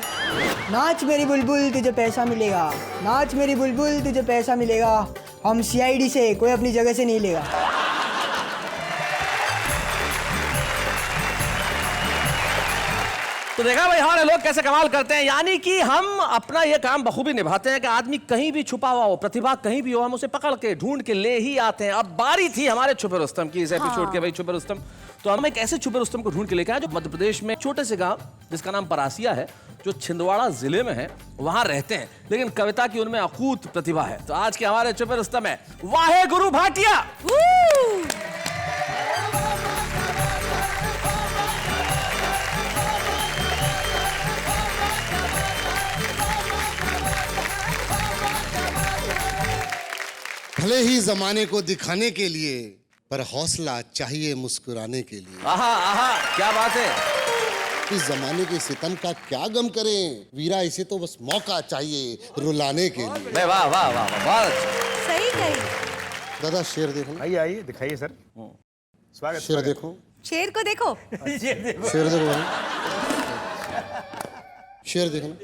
नाच मेरी बुलबुल तुझे पैसा मिलेगा, नाच मेरी बुलबुल तुझे पैसा मिलेगा। हम CID से कोई अपनी जगह से नहीं लेगा। तो देखा भाई हमारे लोग कैसे कमाल करते हैं, यानी कि हम अपना ये काम बखूबी निभाते हैं कि आदमी कहीं भी छुपा हुआ हो, प्रतिभा कहीं भी हो, हम उसे पकड़ के ढूंढ के ले ही आते हैं। अब बारी थी हमारे छुपे रुस्तम की, इस एपिसोड के भाई छुपे रुस्तम। तो हम एक ऐसे छुपे रुस्तम को ढूंढ के लेके आए जो मध्य प्रदेश में छोटे से गांव जिसका नाम परासिया है, जो छिंदवाड़ा जिले में है, वहां रहते हैं, लेकिन कविता की उनमें अकूत प्रतिभा है। तो आज के हमारे छुपे रुस्तम है वाहे गुरु भाटिया। भले ही जमाने को दिखाने के लिए, पर हौसला चाहिए मुस्कुराने के लिए। आहा आहा, क्या बात है। इस जमाने के सितम का क्या गम करें वीरा, इसे तो बस मौका चाहिए रुलाने के लिए। वाह वाह वाह वाह, बहुत अच्छा। सही कही। दादा शेर देखो। आइए आइए, दिखाइए सर। स्वागत। शेर देखो, शेर को देखो। शेर देखो भाई, शेर देखना।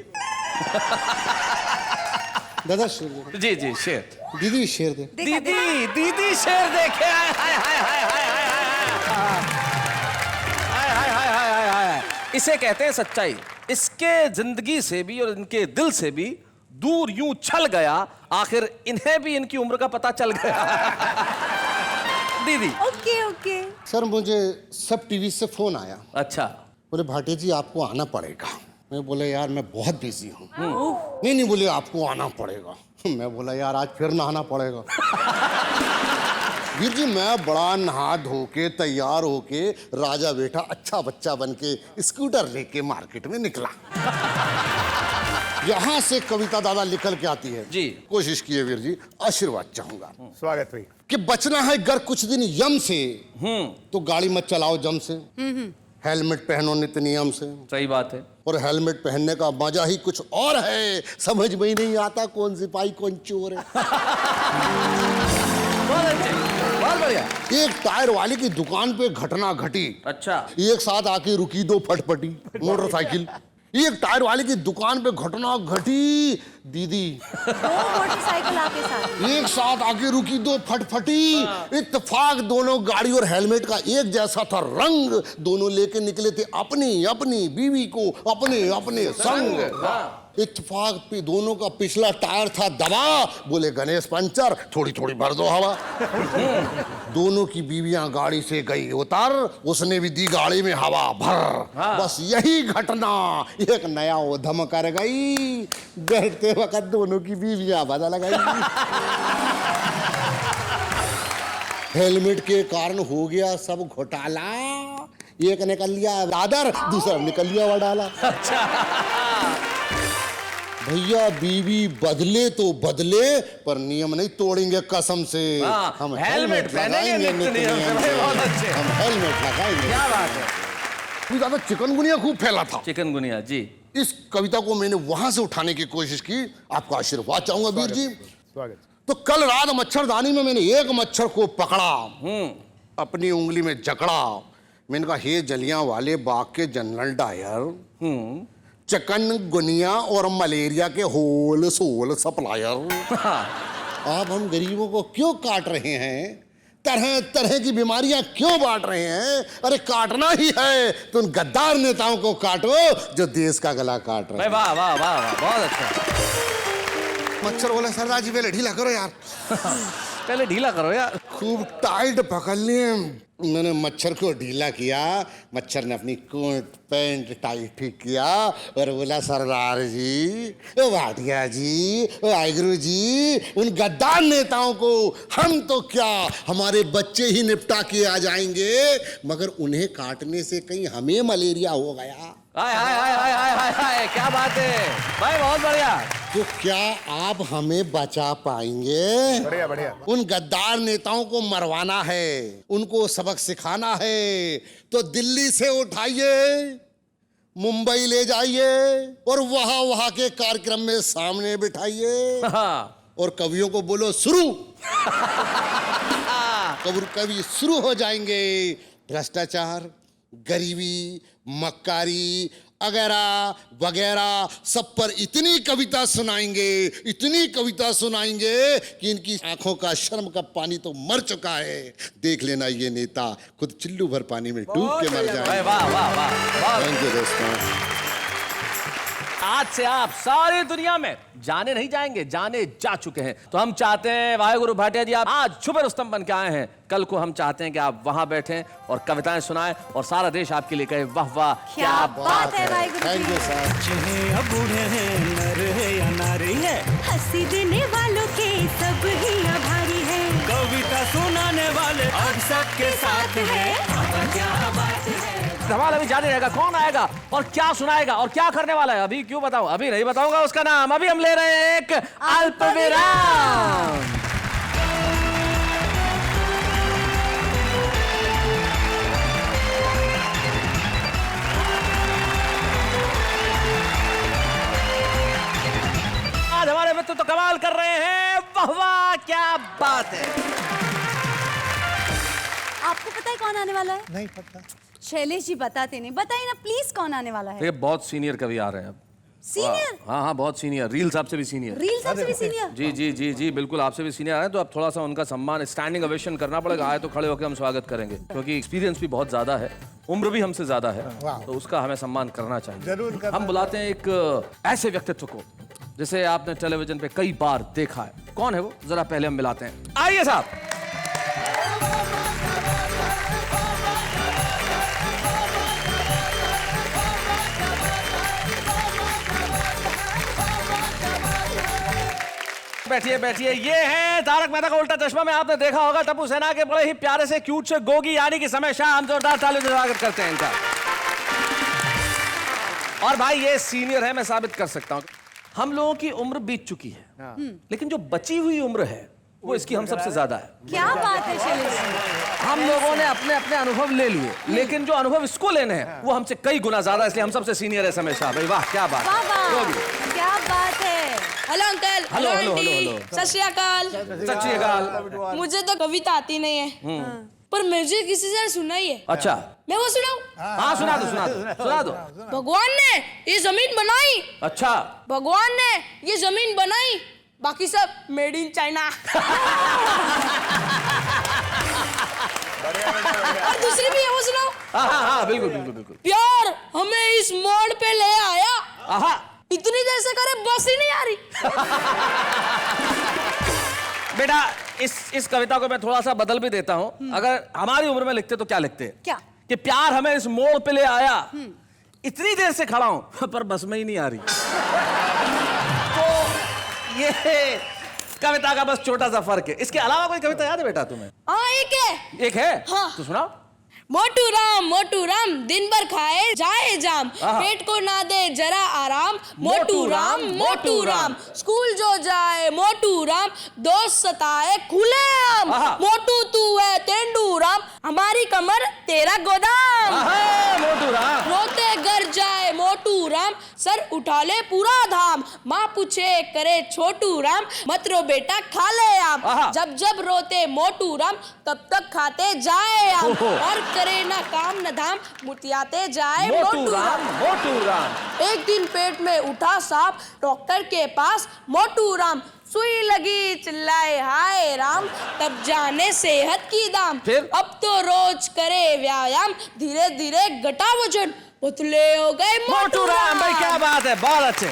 दादा शेर देखो। जी जी, शेर। दीदी शेर देख। दीदी दीदी शेर देखे। हाय हाय हाय हाय हाय हाय हाय हाय हाय हाय हाय। इसे कहते हैं सच्चाई। इसके जिंदगी से भी और इनके दिल से भी दूर यूं छल गया, आखिर इन्हें भी इनकी उम्र का पता चल गया। दीदी। Okay okay. सर मुझे सब टीवी से फोन आया। अच्छा। बोले भाटिया जी आपको आना पड़ेगा। मैं बोला यार मैं बहुत बिजी हूँ। नहीं बोले आपको आना पड़ेगा। मैं बोला यार आज फिर नहाना पड़ेगा। वीर जी मैं बड़ा नहा धो के तैयार होके राजा बेटा अच्छा बच्चा बन के स्कूटर लेके मार्केट में निकला। यहाँ से कविता दादा निकल के आती है। जी। कोशिश किए वीर जी, आशीर्वाद चाहूंगा। स्वागत भाई। कि बचना है अगर कुछ दिन यम से, तो गाड़ी मत चलाओ जम से। हेलमेट पहनो नित्य नियम से। सही बात है। और हेलमेट पहनने का मजा ही कुछ और है, समझ में ही नहीं आता कौन सिपाही कौन चोर है। बहुत अच्छे, बहुत बढ़िया। एक टायर वाले की दुकान पे घटना घटी। अच्छा। एक साथ आके रुकी दो फटफटी मोटरसाइकिल। एक टायर वाले की दुकान पे घटना घटी दीदी। दो मोटरसाइकिल आपके साथ एक साथ आके रुकी दो फटफटी। इत्तेफाक दोनों गाड़ी और हेलमेट का एक जैसा था रंग। दोनों लेके निकले थे अपनी अपनी बीवी को अपने अपने संग। इत्तेफाक पे दोनों का पिछला टायर था दबा। बोले गणेश पंचर, थोड़ी थोड़ी भर दो हवा। दोनों की बीवियां गाड़ी से गई उतर, उसने भी दी गाड़ी में हवा भर। बस यही घटना एक नया उद्यम कर गई। बैठते वक्त दोनों की बीवियां बदल गई। हेलमेट के कारण हो गया सब घोटाला। एक निकल लिया दादर, दूसरा निकल लिया वडाला। भैया बीवी बदले तो बदले, पर नियम नहीं तोड़ेंगे कसम से। हम हेलमेट लगाएंगे नित्य नियम से। हम हेलमेट लगाएंगे। क्या बात है। ज्यादा चिकनगुनिया खूब फैला था। चिकनगुनिया जी। इस कविता को मैंने वहां से उठाने की कोशिश की। आपका आशीर्वाद चाहूंगा वीर जी। स्वागत। तो कल रात मच्छरदानी में मैंने एक मच्छर को पकड़ा, अपनी उंगली में जकड़ा। मैंने कहा हे जलियां वाले बाग के जनरल डायर, चिकनगुनिया और मलेरिया के होल सोल सप्लायर, आप हम गरीबों को क्यों काट रहे हैं? तरह तरह की बीमारियां क्यों बांट रहे हैं? अरे काटना ही है तो उन गद्दार नेताओं को काटो जो देश का गला काट रहे हैं। वाह वाह वाह वाह, बहुत अच्छा। मच्छर बोला सरदार जी पहले ढीला करो यार। पहले ढीला करो यार। खूब टाइट पकड़ लिए। मैंने मच्छर को ढीला किया। मच्छर ने अपनी कोट पैंट टाइट ठीक किया और बोला सरदार जी, ओ भाटिया जी, ओ वाहिगुरु जी, उन गद्दार नेताओं को हम तो क्या हमारे बच्चे ही निपटा के आ जाएंगे, मगर उन्हें काटने से कहीं हमें मलेरिया हो गया। हाय हाय हाय हाय हाय हाय हाय, क्या बात है भाई, बहुत बढ़िया। तो क्या आप हमें बचा पाएंगे? बढ़िया बढ़िया। उन गद्दार नेताओं को मरवाना है, उनको सबक सिखाना है, तो दिल्ली से उठाइए, मुंबई ले जाइए और वहां के कार्यक्रम में सामने बिठाइए और कवियों को बोलो शुरू। कवि शुरू हो जाएंगे। भ्रष्टाचार, गरीबी, मक्कारी वगैरह वगैरह सब पर इतनी कविता सुनाएंगे, इतनी कविता सुनाएंगे कि इनकी आंखों का शर्म का पानी तो मर चुका है। देख लेना ये नेता खुद चिल्लू भर पानी में डूब के मर जाएंगे। वाह वाह वाह। थैंक यू दोस्तों। आज से आप सारी दुनिया में जाने नहीं जाएंगे, जाने जा चुके हैं। तो हम चाहते हैं वाहिगुरु भाटिया जी, आप आज छुपे रुस्तम बन के आए हैं, कल को हम चाहते हैं कि आप वहां बैठें और कविताएं सुनाएं और सारा देश आपके लिए कहे वाह वाह क्या बात है वाहिगुरु थैंक यू सर। बूढ़े हैं, नर है या नारी है, हंसी देने वालों के सब ही आभारी है, कविता सुनाने वाले अब सबके साथ है। क्या बात है। धमाल अभी जारी रहेगा, कौन आएगा और क्या सुनाएगा और क्या करने वाला है अभी क्यों बताऊं, अभी नहीं बताऊंगा उसका नाम। अभी हम ले रहे हैं एक अल्प विराम। कर रहे हैं वाह वाह क्या बात है। आपको पता है कौन आने वाला है? नहीं पता। शैलेश जी बताते नहीं, बताइए ना प्लीज कौन आने वाला है? ये बहुत सीनियर कवि आ रहे हैं अब। सीनियर? हाँ हाँ बहुत सीनियर, रील साहब से भी सीनियर। रील साहब से भी सीनियर? जी जी जी जी बिल्कुल आपसे भी सीनियर आए, तो अब थोड़ा सा उनका सम्मान स्टैंडिंग ओवेशन करना पड़ेगा। आए तो खड़े होकर हम स्वागत करेंगे, क्योंकि एक्सपीरियंस भी बहुत ज्यादा है, उम्र भी हमसे ज्यादा है, तो उसका हमें सम्मान करना चाहिए। जरूर करना। हम बुलाते हैं एक ऐसे व्यक्तित्व को जिसे आपने टेलीविजन पे कई बार देखा है। कौन है वो, जरा पहले हम मिलाते हैं। आइए साहब। बैठिए बैठिए। ये है तारक मेहता का उल्टा चश्मा में आपने देखा होगा टप्पू सेना के बड़े ही प्यारे से क्यूट से गोगी, यानी कि समय शाह। हम जोरदार तालियों से स्वागत करते हैं इनका। और भाई ये सीनियर है, मैं साबित कर सकता हूं। हम लोगों की उम्र बीत चुकी है, लेकिन जो बची हुई उम्र है वो इसकी हम सबसे ज्यादा है। क्या बात है शैलेश जी? हम लोगों ने अपने अपने अनुभव ले लिए, लेकिन जो अनुभव इसको लेने हैं वो हमसे कई गुना ज्यादा, इसलिए हम सबसे सीनियर है समय शाह। भाई वाह क्या बात वाह वाह, है। क्या बात है। Hello uncle, hello, hello, aunty, hello, hello. सत श्री अकाल। सत श्री अकाल। मुझे तो कविता आती नहीं है, पर मुझे किसी से सुनाई है। अच्छा मैं वो सुनाऊं? हाँ सुना दो सुना दो सुना दो। भगवान ने ये जमीन बनाई, अच्छा भगवान ने ये जमीन बनाई, बाकी सब मेड इन चाइना। और दूसरी भी है, वो सुनाओ। हाँ हाँ हाँ बिल्कुल बिल्कुल बिल्कुल। प्यार हमें इस मोड़ पे ले आया, आहा इतनी देर से करे बस ही नहीं आ रही। बेटा इस कविता को मैं थोड़ा सा बदल भी देता हूँ। अगर हमारी उम्र में लिखते तो क्या लिखते? क्या? कि प्यार हमें इस मोड़ पे ले आया, इतनी देर से खड़ा हूं पर बस में ही नहीं आ रही। तो ये कविता का बस छोटा सा फर्क है। इसके अलावा कोई कविता याद है बेटा तुम्हें? हाँ एक है। एक है? हाँ। तो सुनाओ। मोटू राम दिन भर खाए जाए जाम, पेट को ना दे जरा आराम। मोटू राम स्कूल जो जाए, मोटू राम दोस्त सताए खुले आम। मोटू तू है तेंदू राम, हमारी कमर तेरा गोदाम। मोटू राम रोते घर जाए मोटू राम, सर उठा ले पूरा धाम। माँ पूछे करे छोटू राम, मत रो बेटा खा ले आम। जब जब रोते मोटू राम, तब तक खाते जाए आम। और करे ना काम न धाम, मुतियाते जाए मोटू राम। एक दिन पेट में उठा सांप, डॉक्टर के पास मोटू राम। सुई लगी चिल्लाए हाय राम, तब जाने सेहत की दाम। फिर? अब तो रोज करे व्यायाम, धीरे धीरे घटा वजन, पुतले हो गए मोटू राम। भाई क्या बात है, बहुत अच्छे।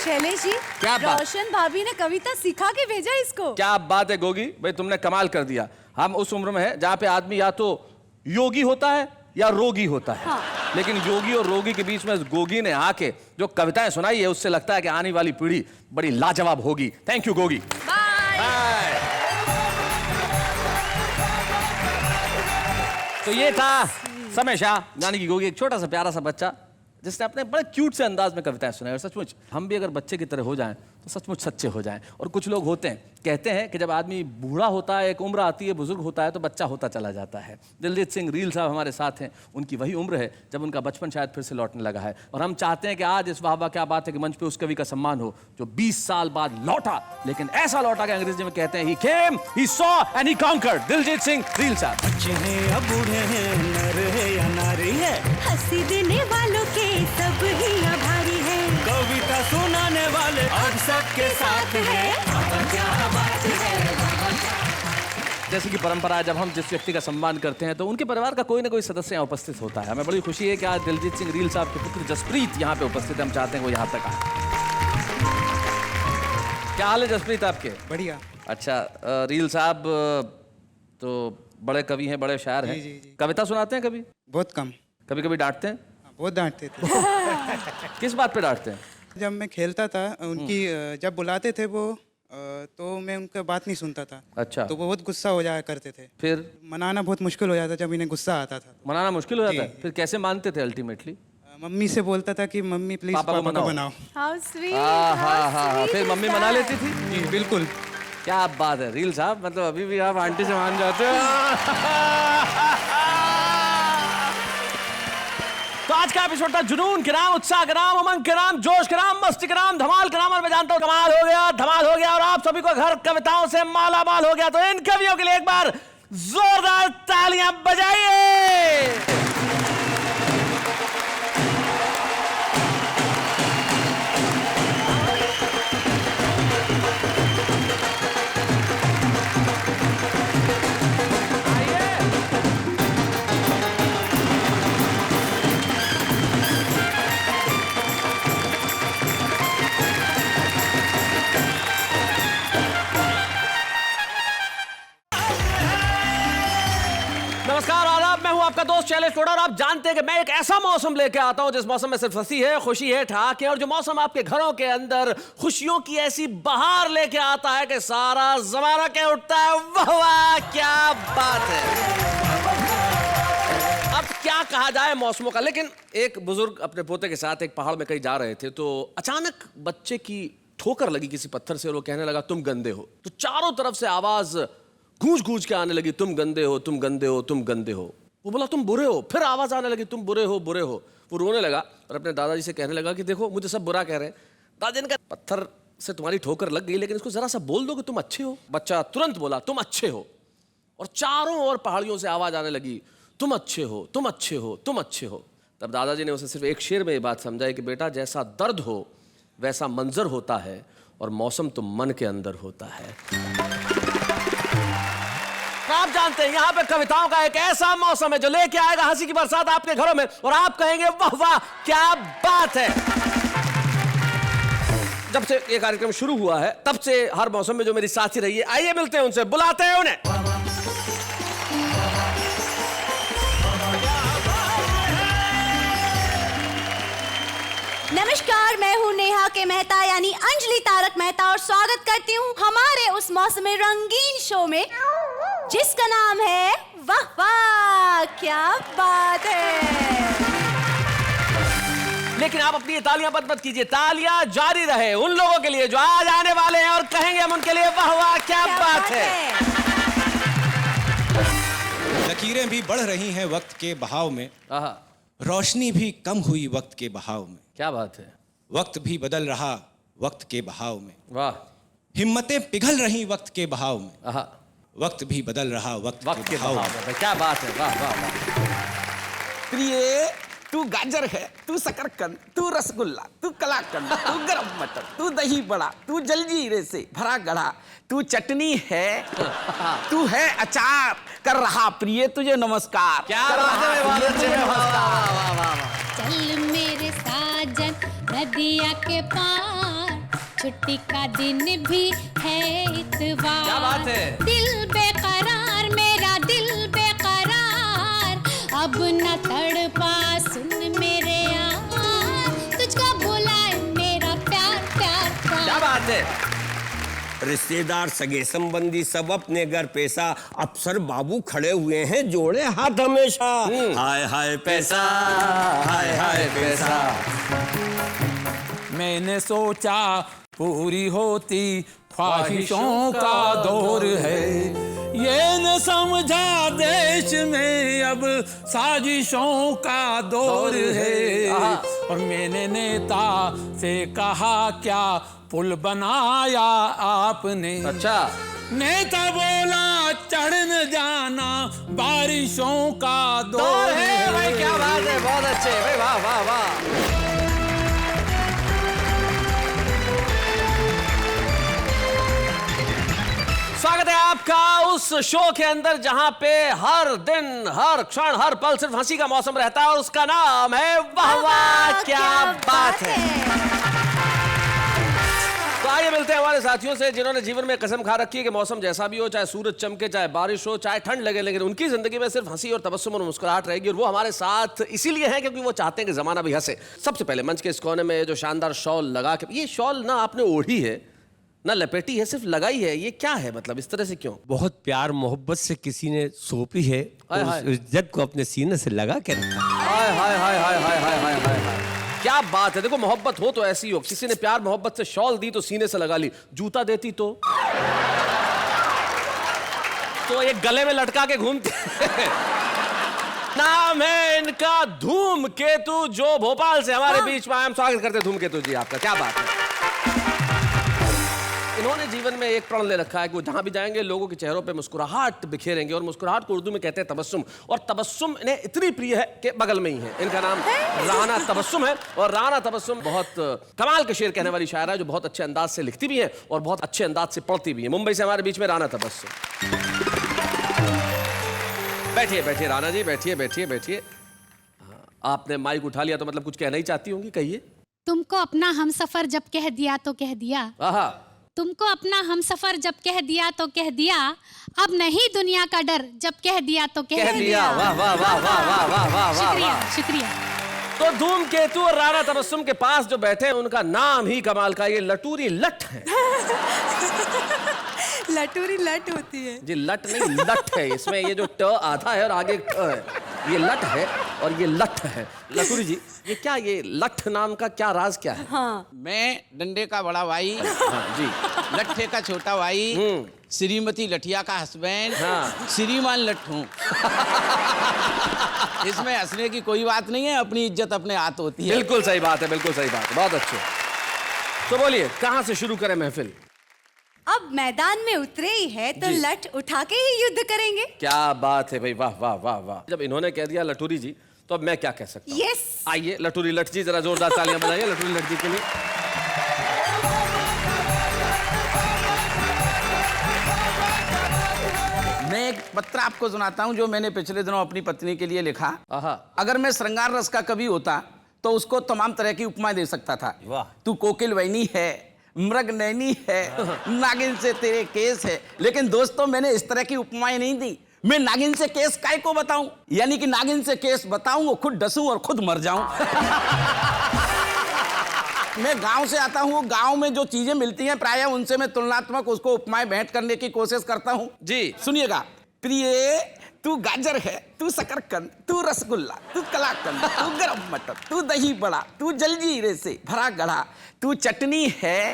शैलेश जी, क्या बात? रोशन भाभी ने कविता सिखा के भेजा इसको। क्या बात है गोगी, भाई तुमने कमाल कर दिया। हम उस उम्र में है जहाँ पे आदमी या तो योगी होता है या रोगी होता है। लेकिन योगी और रोगी के बीच में गोगी ने आके जो कविताएं सुनाई है, उससे लगता है कि आने वाली पीढ़ी बड़ी लाजवाब होगी। Thank you Gogi. बाय। तो ये था समय शाह, यानी कि गोगी, एक छोटा सा प्यारा सा बच्चा जिसने अपने बड़े क्यूट से अंदाज में कविताएं सुनाई। और सचमुच हम भी अगर बच्चे की तरह हो जाएं तो सचमुच सच्चे हो जाएं। और कुछ लोग होते हैं, कहते हैं कि जब आदमी बूढ़ा होता है, एक उम्र आती है, बुजुर्ग होता है, तो बच्चा होता चला जाता है। दिलजीत सिंह रील साहब हमारे साथ हैं, उनकी वही उम्र है जब उनका बचपन शायद फिर से लौटने लगा है। और हम चाहते हैं कि आज इस वाह वाह क्या बात है कि मंच पे उस कवि का सम्मान हो जो 20 साल बाद लौटा, लेकिन ऐसा लौटा कि अंग्रेजी में कहते हैं he came, he saw and he conquered। Diljit Singh reel साहब। बच्चे हैं या बूढ़े हैं, नर है या नारी है, हंसी देने वालों के सब ही आभारी है, कविता सुनाने वाले अब सबके साथ है। क्या बात है। जैसे कि परंपरा है, जब हम जिस व्यक्ति का सम्मान करते हैं तो उनके परिवार का कोई ना कोई सदस्य यहाँ उपस्थित होता है। हमें बड़ी खुशी है कि आज दिलजीत सिंह रील साहब के पुत्र जसप्रीत यहाँ पे उपस्थित है। हम चाहते हैं वो यहाँ तक आए। क्या हाल है जसप्रीत आपके? बढ़िया। अच्छा, रील साहब तो बड़े कवि हैं, बड़े शायर हैं। कविता सुनाते हैं कभी? बहुत कम। कभी कभी डांटते हैं? बहुत डांटते थे। किस बात पे डांटते हैं? जब मैं खेलता था, उनकी जब बुलाते थे वो, तो मैं उनका बात नहीं सुनता था। अच्छा। तो वो बहुत गुस्सा हो जाया करते थे। फिर मनाना बहुत मुश्किल हो जाता जब इन्हें गुस्सा आता था। मनाना मुश्किल हो जाता है? फिर कैसे मानते थे अल्टीमेटली? मम्मी से बोलता था कि मम्मी प्लीज पापा को बनाओ। How sweet, हाँ how हाँ हाँ, sweet फिर मम्मी is मना that? लेती थी? जी बिल्कुल। क्या बात है रील साहब, मतलब अभी भी आप आंटी से मान जाते हो। तो आज का एपिसोड था जुनून के नाम, उत्साह के नाम, उमंग के नाम, जोश के नाम, मस्ती के नाम, धमाल के नाम। और मैं जानता हूँ कमाल हो गया, धमाल हो गया। और आप सब कवि को घर कविताओं से माला माल हो गया, तो इन कवियों के लिए एक बार जोरदार तालियां बजाइए। नमस्कार, आदाब, मैं हूं आपका दोस्त शैलेश टोडा और आप जानते हैं कि मैं एक ऐसा मौसम लेके आता हूं जिस मौसम में सिर्फ हंसी है, खुशी है, ठहाके, और जो मौसम आपके घरों के अंदर खुशियों की ऐसी बहार लेके आता है कि सारा जमाना कह उठता है, वाह वाह क्या बात है। अब क्या कहा जाए मौसमों का, लेकिन एक बुजुर्ग अपने पोते के साथ एक पहाड़ में कहीं जा रहे थे तो अचानक बच्चे की ठोकर लगी किसी पत्थर से और वो कहने लगा तुम गंदे हो। तो चारों तरफ से आवाज गूंज गूंज के आने लगी, तुम गंदे हो, तुम गंदे हो, तुम गंदे हो। वो बोला तुम बुरे हो। फिर आवाज आने लगी, तुम बुरे हो, बुरे हो। वो रोने लगा और अपने दादाजी से कहने लगा कि देखो मुझे सब बुरा कह रहे हैं। दादाजी ने कहा पत्थर से तुम्हारी ठोकर लग गई, लेकिन इसको जरा सा बोल दो कि तुम अच्छे हो। बच्चा तुरंत बोला तुम अच्छे हो, और चारों ओर पहाड़ियों से आवाज आने लगी, तुम अच्छे हो, तुम अच्छे हो, तुम अच्छे हो। तब दादाजी ने उसे सिर्फ एक शेर में ये बात समझाई कि बेटा जैसा दर्द हो वैसा मंजर होता है, और मौसम तो मन के अंदर होता है। आप जानते हैं यहाँ पे कविताओं का एक ऐसा मौसम है जो लेके आएगा हंसी की बरसात आपके घरों में, और आप कहेंगे वाह वाह क्या बात है। जब से ये कार्यक्रम शुरू हुआ है तब से हर मौसम में जो मेरी साथी रही है, आइए मिलते हैं उनसे, बुलाते हैं उन्हें। नमस्कार, मैं हूँ नेहा के मेहता यानी अंजलि तारक मेहता, और स्वागत करती हूँ हमारे उस मौसम रंगीन शो में जिसका नाम है वाह वाह क्या बात है। लेकिन आप अपनी तालियां बंद मत कीजिए, तालियां जारी रहे उन लोगों के लिए जो आज आने वाले हैं और कहेंगे हम उनके लिए वाह वाह क्या बात है। लकीरें भी बढ़ रही हैं वक्त के बहाव में, रोशनी भी कम हुई वक्त के बहाव में। क्या बात है। वक्त भी बदल रहा वक्त के बहाव में। वाह। हिम्मतें पिघल रही वक्त के बहाव में। वक्त भी बदल रहा वक्त के बहाव में। क्या बात है, वाह वाह वाह। प्रिय तू गाजर है, तू शकरकंद, तू रसगुल्ला, तू कलाकंद, तू गरम मटर, तू दही बड़ा, तू जलजीरे से भरा गढ़ा, तू चटनी है, तू है अचार, कर रहा प्रिय तुझे नमस्कार। क्या बात है, चल मेरे साजन नदिया के पार, छुट्टी का दिन भी है इतवार। क्या बात है। दिल बेकरार मेरा दिल बेकरार, अब न तड़पा सुन मेरे यार, तुझको बुलाए मेरा प्यार प्यार प्यार। क्या बात है। रिश्तेदार सगे संबंधी सब अपने घर पैसा, अफसर बाबू खड़े हुए हैं जोड़े हाथ हमेशा। हाय हाय पैसा, हाय हाय पैसा। मैंने सोचा पूरी होती ख्वाहिशों का दौर है, ये न समझा देश में अब साजिशों का दौर है। और मैंने नेता से कहा क्या पुल बनाया आपने। अच्छा। नेता बोला चढ़ न जाना बारिशों का दौर है। भाई क्या बात है, बहुत अच्छे भाई, वाह वाह वाह। स्वागत है आपका उस शो के अंदर जहां पे हर दिन हर क्षण हर पल सिर्फ हंसी का मौसम रहता है, और उसका नाम है वाह वाह क्या बात है। तो आइए मिलते हैं हमारे साथियों से जिन्होंने जीवन में कसम खा रखी है कि मौसम जैसा भी हो, चाहे सूरज चमके, चाहे बारिश हो, चाहे ठंड लगे, लेकिन उनकी जिंदगी में सिर्फ हंसी और तबस्सुम और मुस्कुराहट रहेगी, और वो हमारे साथ इसीलिए है क्योंकि वो चाहते हैं कि जमाना भी हंसे। सबसे पहले मंच के इस कोने में जो शानदार शॉल लगा के, ये शॉल ना आपने ओढ़ी है ना लपेटी है, सिर्फ लगाई है, ये क्या है, मतलब इस तरह से क्यों? बहुत प्यार मोहब्बत से किसी ने सौंपी है और उस इज्जत को अपने सीने से लगा के रखा। हाय हाय हाय हाय हाय हाय हाय हाय, क्या बात है। देखो मोहब्बत हो तो ऐसी हो, किसी ने प्यार मोहब्बत से शॉल दी तो सीने से लगा ली, जूता देती तो ये गले में लटका के घूमते। नाम है इनका धूमकेतु, जो भोपाल से हमारे बीच में आए। हम स्वागत करते हैं धूमकेतु जी आपका। क्या बात है। इन्होंने जीवन में एक प्रण ले रखा है कि वो जहां भी जाएंगे लोगों के चेहरों पे मुस्कुराहट बिखेरेंगे, और मुस्कुराहट को उर्दू में कहते हैं तबस्सुम, और तबस्सुम इन्हें इतनी प्रिय है कि बगल में ही है। इनका नाम राना तबस्सुम है, और राना तबस्सुम बहुत कमाल के शेर कहने वाली शायरा है, जो बहुत अच्छे अंदाज से लिखती भी है और बहुत अच्छे अंदाज से पढ़ती भी है। मुंबई से हमारे बीच में राना तबस्सुम। बैठिए बैठिए राना जी, बैठिए बैठिए बैठिए। आपने माइक उठा लिया तो मतलब कुछ कहना ही चाहती होंगी, कहिए। तुमको अपना हमसफर जब कह दिया तो कह दिया, तुमको अपना हमसफर जब कह दिया तो कह दिया, अब नहीं दुनिया का डर जब कह दिया तो कह दिया। वाह वाह वाह वाह वाह वाह वाह शुक्रिया वाह। शुक्रिया। तो धूमकेतु और राना तबस्सुम के पास जो बैठे हैं उनका नाम ही कमाल का, ये लटूरी लट है। लटूरी लट होती है जी, लट नहीं लट है, इसमें ये जो ट आधा है और आगे ट है, ये लट है और ये लट है। लटूरी जी, ये क्या, ये लठ नाम का क्या राज क्या है? हाँ। मैं डंडे का बड़ा भाई, हाँ, जी, लट्ठे का छोटा भाई, श्रीमती लठिया का हस्बैंड, हाँ। श्रीमान लठ हूँ। इसमें हंसने की कोई बात नहीं है, अपनी इज्जत अपने हाथ होती है। बिल्कुल सही बात है, बिल्कुल सही बात है, बहुत अच्छे। तो बोलिए कहाँ से शुरू करें महफिल? अब मैदान में उतरे ही है तो लठ उठा के ही युद्ध करेंगे। क्या बात है भाई, वाह वाह वाह वाह। जब इन्होंने कह दिया लटूरी जी, तो अब मैं क्या कह सकता हूँ? यस। आइए लटूरी लट जी, जरा जोरदार तालियां बजाइए लटूरी लट जी के लिए। मैं एक पत्र आपको सुनाता हूँ जो मैंने पिछले दिनों अपनी पत्नी के लिए लिखा। अगर मैं श्रृंगार रस का कवि होता तो उसको तमाम तरह की उपमा दे सकता था। तू कोकिल वैनी है, मृग नैनी है, नागिन से तेरे केस है, लेकिन दोस्तों मैंने इस तरह की उपमाएं नहीं दी। मैं नागिन से केस काय को बताऊं, यानी कि नागिन से केस बताऊं, वो खुद डसूं और खुद मर जाऊं। मैं गांव से आता हूं, गांव में जो चीजें मिलती हैं प्रायः उनसे मैं तुलनात्मक उसको उपमाएं भेंट करने की कोशिश करता हूं। जी सुनिएगा। प्रिय तू गाजर है, तू शकरकंद, तू रसगुल्ला, तू कलाकंद, तू गरम मटर, तू दही बड़ा, तू जलजीरे से भरा गढ़ा, तू चटनी है,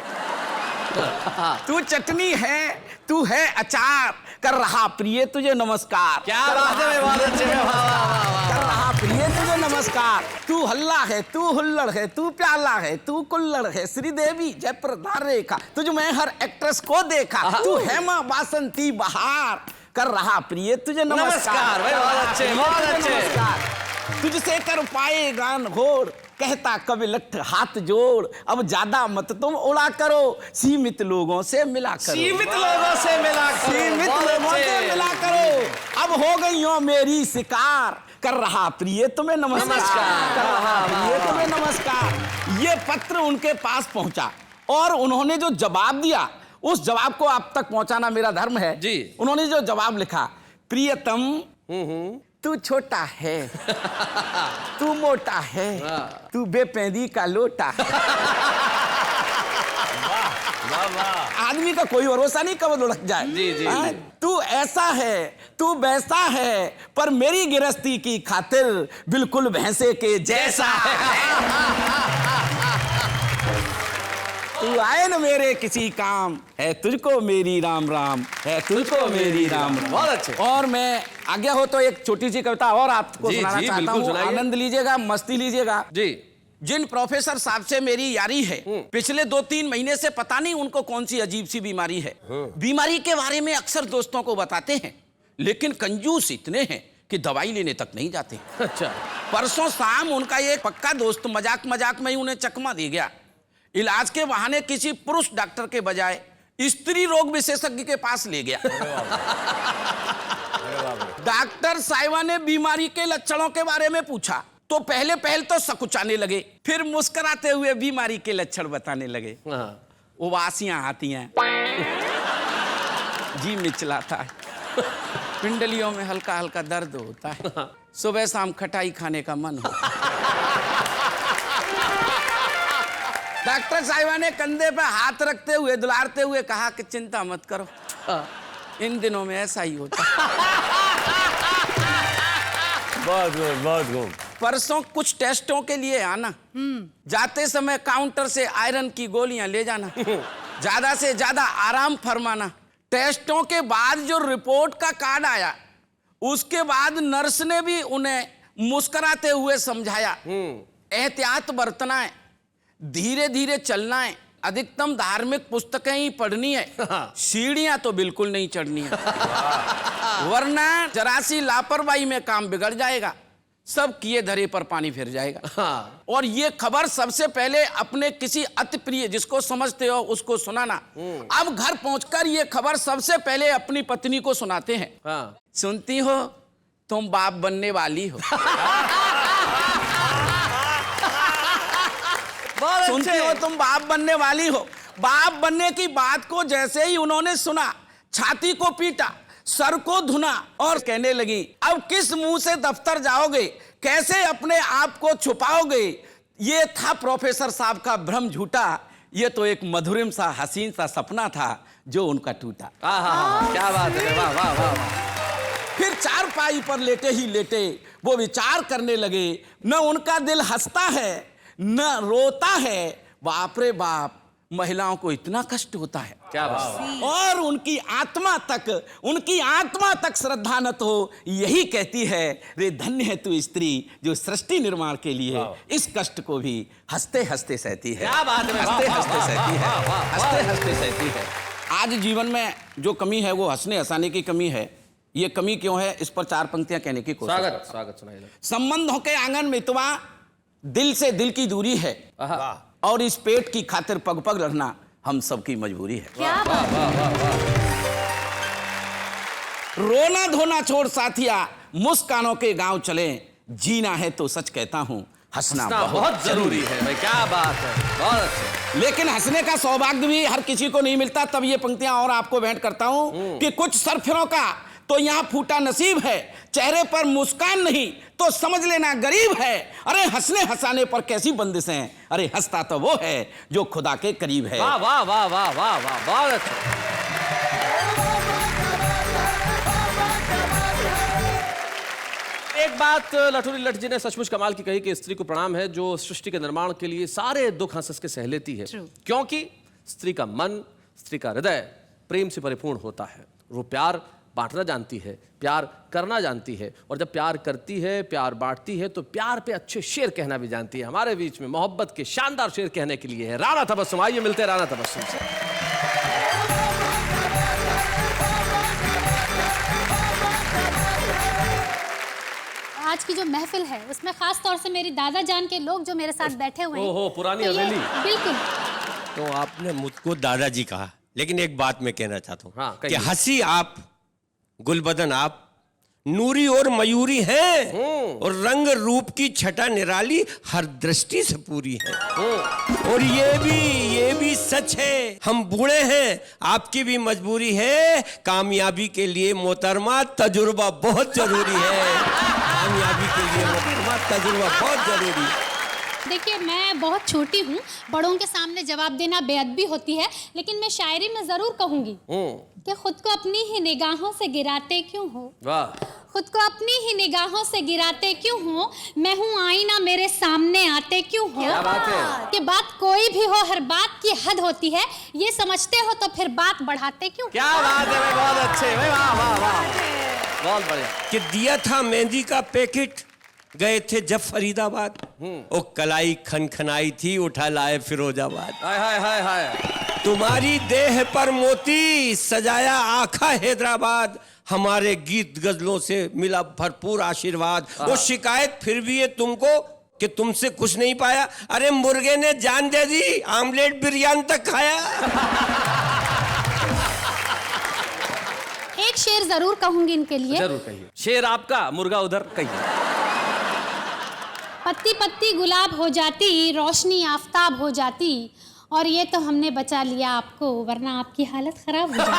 तू चटनी है, तू है अचार, कर रहा प्रिय तुझे नमस्कार। क्या बात है, बहुत अच्छे। कर रहा प्रिय तुझे नमस्कार। तू हल्ला है, तू हुल्लड़ है, तू प्याला है, तू कुल्लड़ है, श्रीदेवी जयप्रदा रेखा, तुझ में हर एक्ट्रेस को देखा, तू हेमा बासंती बहार, कर रहा प्रिय तुझे नमस्कार। बहुत अच्छे, बहुत अच्छे। तुझसे कर पाए गान घोड़, कहता कवि लठ हाथ जोड़, अब ज्यादा मत तुम उड़ा करो, सीमित लोगों से मिला करो, सीमित लोगों से मिला करो, सीमित लोगों से मिला करो। अब हो गई हो मेरी शिकार, कर रहा प्रिय तुम्हें नमस्कार, कर रहा प्रिय तुम्हें नमस्कार। ये पत्र उनके पास पहुंचा और उन्होंने जो जवाब दिया उस जवाब को आप तक पहुंचाना मेरा धर्म है जी। उन्होंने जो जवाब लिखा, प्रियतम तू छोटा है, तू मोटा है, तू बेपेंदी का लोटा। आदमी का कोई भरोसा नहीं कब लुढ़क जाए। जी जी, जी। तू ऐसा है, तू वैसा है, पर मेरी गिरस्ती की खातिर बिल्कुल भैंसे के जैसा है। तू आए न मेरे किसी काम, है तुझको मेरी राम राम, है तुझको मेरी राम राम। बहुत अच्छे। और मैं आज्ञा हो तो एक छोटी सी कविता और आपको सुनाना चाहता हूँ। आनंद लीजिएगा, मस्ती लीजिएगा जी। जिन प्रोफेसर साहब से मेरी यारी है, पिछले 2-3 महीने से पता नहीं उनको कौन सी अजीब सी बीमारी है। बीमारी के बारे में अक्सर दोस्तों को बताते हैं, लेकिन कंजूस इतने हैं कि दवाई लेने तक नहीं जाते। अच्छा। परसों शाम उनका एक पक्का दोस्त मजाक मजाक में ही उन्हें चकमा दे गया। इलाज के बहाने किसी पुरुष डॉक्टर के बजाय स्त्री रोग विशेषज्ञ के पास ले गया। डॉक्टर साहिबा ने बीमारी के लक्षणों के बारे में पूछा तो पहले तो सकुचाने लगे, फिर मुस्कुराते हुए बीमारी के लक्षण बताने लगे। उबासियां आती हैं, जी मिचलाता है, पिंडलियों में हल्का हल्का दर्द होता है, सुबह शाम खटाई खाने का मन होता है। डॉक्टर साहिबा ने कंधे पे हाथ रखते हुए दुलारते हुए कहा कि चिंता मत करो, इन दिनों में ऐसा ही होता है। बहुत गुड, बहुत गुड। परसों कुछ टेस्टों के लिए आना, जाते समय काउंटर से आयरन की गोलियां ले जाना, ज्यादा से ज्यादा आराम फरमाना। टेस्टों के बाद जो रिपोर्ट का कार्ड आया उसके बाद नर्स ने भी उन्हें मुस्कुराते हुए समझाया, एहतियात बरतना है, धीरे धीरे चलना है, अधिकतम धार्मिक पुस्तकें ही पढ़नी है, सीढ़ियां तो बिल्कुल नहीं चढ़नी है, वरना जरा सी लापरवाही में काम बिगड़ जाएगा, सब किए धरे पर पानी फिर जाएगा। और ये खबर सबसे पहले अपने किसी अति प्रिय जिसको समझते हो उसको सुनाना। अब घर पहुंचकर ये खबर सबसे पहले अपनी पत्नी को सुनाते हैं। सुनती हो तुम बाप बनने वाली हो। सुनती हो तुम बाप बनने वाली हो। बाप बनने की बात को जैसे ही उन्होंने सुना, छाती को पीटा, सर को धुना और कहने लगी, अब किस मुंह से दफ्तर जाओगे, कैसे अपने आप को छुपाओगे। ये था प्रोफेसर साहब का भ्रम झूठा, ये तो एक मधुरिम सा हसीन सा सपना था जो उनका टूटा। क्या बात है, वाह वाह वाह वाह। फिर चारपाई पर लेटे ही लेटे वो विचार करने लगे, न उनका दिल हंसता है न रोता है। बाप रे बाप, महिलाओं को इतना कष्ट होता है। क्या बात। और उनकी आत्मा तक श्रद्धा न तो यही कहती है, रे धन्य है तू स्त्री जो सृष्टि निर्माण के लिए इस कष्ट को भी हंसते हंसते सहती है। क्या बात है, हंसते हंसते सहती है, हंसते हंसते सहती है। आज जीवन में जो कमी है वो हंसने हंसाने की कमी है। ये कमी क्यों है, इस पर 4 पंक्तियां कहने की कोशिश। स्वागत सुनाइए। संबंधों के आंगन में मितवा, दिल से दिल की दूरी है, और इस पेट की खातिर पग पग रहना हम सबकी मजबूरी है। क्या बात है। रोना धोना छोड़ साथिया, मुस्कानों के गांव चले, जीना है तो सच कहता हूं हंसना बहुत जरूरी है भाई। क्या बात है, बहुत अच्छा। लेकिन हंसने का सौभाग्य भी हर किसी को नहीं मिलता। तब ये पंक्तियां और आपको भेंट करता हूं कि कुछ सरफिरों का तो यहाँ फूटा नसीब है, चेहरे पर मुस्कान नहीं तो समझ लेना गरीब है। अरे हंसने हंसाने पर कैसी बंदिश है, अरे हंसता तो वो है जो खुदा के करीब है। वाह वाह वाह वाह वाह वाह, बहुत अच्छा। एक बात लठुरी लठ जी ने सचमुच कमाल की कही कि स्त्री को प्रणाम है जो सृष्टि के निर्माण के लिए सारे दुख हंस हंस के सह लेती है। क्योंकि स्त्री का मन, स्त्री का हृदय प्रेम से परिपूर्ण होता है। वो प्यार बांटना जानती है, प्यार करना जानती है, और जब प्यार करती है, प्यार बांटती है तो प्यार पे अच्छे शेर कहना भी जानती है। हमारे बीच में मोहब्बत के शानदार शेर कहने के लिए है राणा तबस्सुम। आइए मिलते हैं राणा तबस्सुम से। आज की जो महफिल है उसमें खास तौर से मेरी दादा जान के लोग जो मेरे साथ बैठे हुए हैं। ओहो, पुरानी हवेली। बिल्कुल। तो आपने मुझको दादाजी कहा, लेकिन एक बात मैं कहना चाहता हूँ कि हंसी आप, गुलबदन आप, नूरी और मयूरी हैं, और रंग रूप की छटा निराली हर दृष्टि से पूरी है। और ये भी सच है, हम बूढ़े हैं, आपकी भी मजबूरी है। कामयाबी के लिए मोहतरमा तजुर्बा बहुत जरूरी है। कामयाबी के लिए मोहतरमा तजुर्बा बहुत जरूरी है। देखिए, मैं बहुत छोटी हूँ, बड़ों के सामने जवाब देना बेअदबी होती है, लेकिन मैं शायरी में जरूर कहूंगी कि खुद को अपनी ही निगाहों से गिराते क्यों हो। वाह। खुद को अपनी ही निगाहों से गिराते क्यों हो, मैं हूँ आईना मेरे सामने आते क्यों हो। क्या बात है। कि बात कोई भी हो, हर बात की हद होती है, ये समझते हो तो फिर बात बढ़ाते क्यों। क्या बात है, बहुत अच्छे, वाह वाह वाह, बहुत बढ़िया। कि दिया था मेहंदी का पैकेट, गए थे जब फरीदाबाद, ओ कलाई खनखनाई थी, उठा लाए फिरोजाबाद। हाय हाय हाय हाय। तुम्हारी देह पर मोती सजाया आखा हैदराबाद, हमारे गीत गजलों से मिला भरपूर आशीर्वाद। वो शिकायत फिर भी है तुमको कि तुमसे कुछ नहीं पाया, अरे मुर्गे ने जान दे दी, आमलेट बिरयानी तक खाया। एक शेर जरूर कहूंगी इनके लिए। जरूर कहिए। शेर आपका, मुर्गा उधर, कहिए। पत्ती पत्ती गुलाब हो जाती, रोशनी आफताब हो जाती, और ये तो हमने बचा लिया आपको, वरना आपकी हालत खराब हो जाती।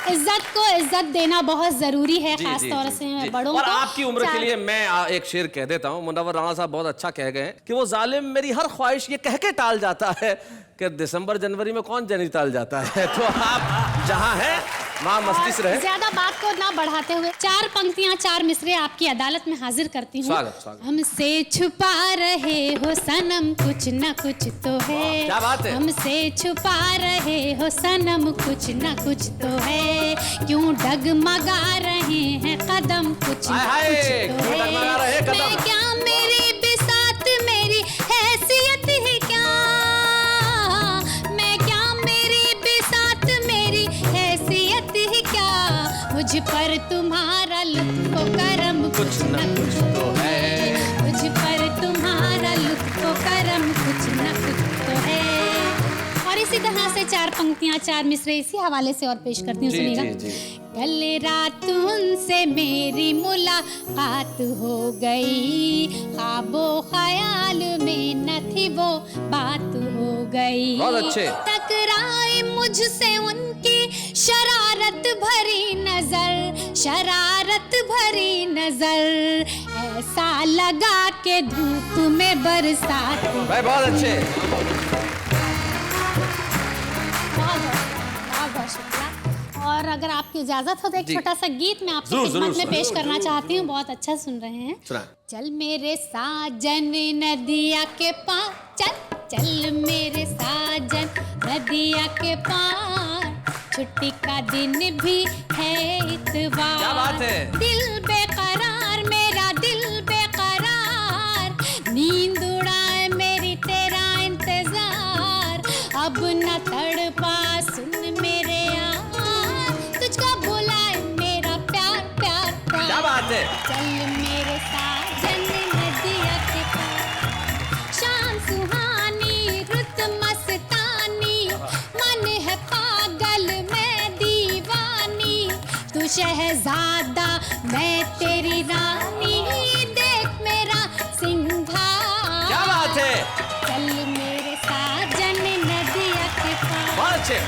इज्जत को इज्जत देना बहुत जरूरी है, खास तौर से बड़ों को। और आपकी उम्र के लिए मैं एक शेर कह देता हूँ। मुनव्वर राणा साहब बहुत अच्छा कह गए हैं कि वो जालिम मेरी हर ख्वाहिश ये कह के टाल जाता है कि दिसंबर जनवरी में कौन नैनीताल जाता है। तो आप जहाँ हैं वहाँ मस्ती से रहे। ज्यादा बात को ना बढ़ाते हुए 4 पंक्तियां 4 मिसरे आपकी अदालत में हाजिर करती हूँ। स्वागत स्वागत। हमसे छुपा रहे हो सनम कुछ न कुछ तो है। क्या बात है। हमसे छुपा रहे हो सनम कुछ न कुछ तो है, क्यों डगमगा रहे हैं कदम कुछ न कुछ तो है। मैं क्या मेरी बिसात में यहाँ से 4 पंक्तियाँ 4 मिसरे इसी हवाले से और पेश करती हूँ, सुनिएगा। कल रात उनसे मेरी मुलाकात हो गई, ख्वाबो ख्याल में न थी वो बात हो गई। बहुत अच्छे। टकराई मुझसे उनकी शरारत भरी नजर, शरारत भरी नजर, ऐसा लगा के धूप में बरसात। भाई बहुत अच्छे। बहुत शुक्रिया। और अगर आपकी इजाजत हो तो एक छोटा सा गीत मैं आपकी खिदमत में पेश करना चाहती हूँ। बहुत अच्छा सुन रहे हैं। चल मेरे साजन नदिया के पार, चल चल मेरे साजन नदिया के पार, छुट्टी का दिन भी है इतवार। क्या बात है? दिल बेकरार मेरा दिल बेकरार, नींद उड़ाए मेरी तेरा इंतजार, अब न तड़पा सुन मेरे यार, तुझको बुलाए मेरा प्यार प्यार प्यार। क्या बात है? चल मेरे साजन नदिया के पार, शाम सुहानी रुत मस्तानी, मन है पागल मैं दीवानी, तू शहजादा मैं तेरी रानी, देख मेरा सिंघार। क्या बात है? चल मेरे साजन नदिया के पार, बहुत अच्छे।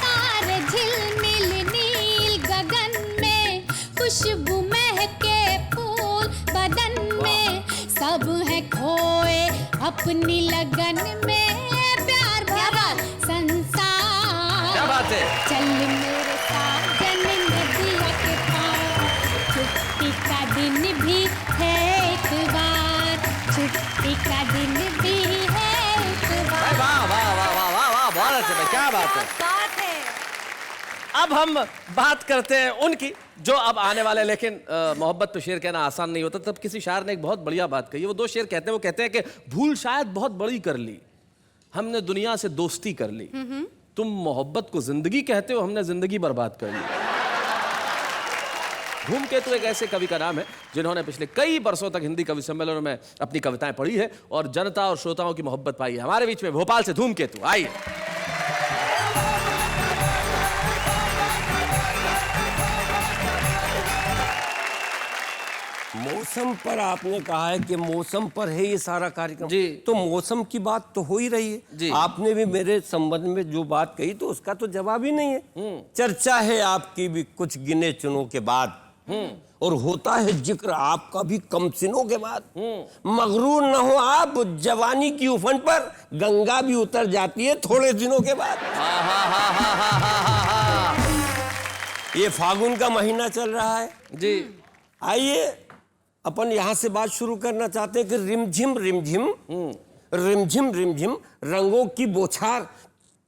तारे झिलमिल नील गगन में, खुशबू महके फूल बदन में, सब है खोए अपनी लगन में, प्यार भरा संसार। क्या बात है? चल मेरे साजन नदिया के पार, छुट्टी का दिन भी है इतवार, छुट्टी का दिन भी है इतवार। वाह वाह वाह वाह वाह वाह, बहुत अच्छे भाई, क्या बात है। अब हम बात करते हैं उनकी जो अब आने वाले, लेकिन मोहब्बत पे शेर कहना आसान नहीं होता। तब किसी शायर ने एक बहुत बढ़िया बात कही। वो 2 शेर कहते हैं। वो कहते हैं कि भूल शायद बहुत बड़ी कर ली, हमने दुनिया से दोस्ती कर ली, तुम मोहब्बत को जिंदगी कहते हो, हमने जिंदगी बर्बाद कर ली। धूमकेतु एक ऐसे कवि का नाम है जिन्होंने पिछले कई बरसों तक हिंदी कवि सम्मेलनों में अपनी कविताएं पढ़ी है और जनता और श्रोताओं की मोहब्बत पाई है। हमारे बीच में भोपाल से धूमकेतु, आइए। मौसम पर आपने कहा है कि मौसम पर है ये सारा कार्यक्रम जी, तो मौसम की बात तो हो ही रही है जी। आपने भी मेरे संबंध में जो बात कही तो उसका तो जवाब ही नहीं है। चर्चा है आपकी भी कुछ गिने चुनों के बाद, और होता है जिक्र आपका भी कम सिनों के बाद। मगरूर न हो आप जवानी की उफन पर, गंगा भी उतर जाती है थोड़े दिनों के बाद। ये फागुन का महीना चल रहा है जी। आइए अपन यहाँ से बात शुरू करना चाहते हैं कि रिमझिम रिमझिम रिमझिम रिमझिम रंगों की बौछार,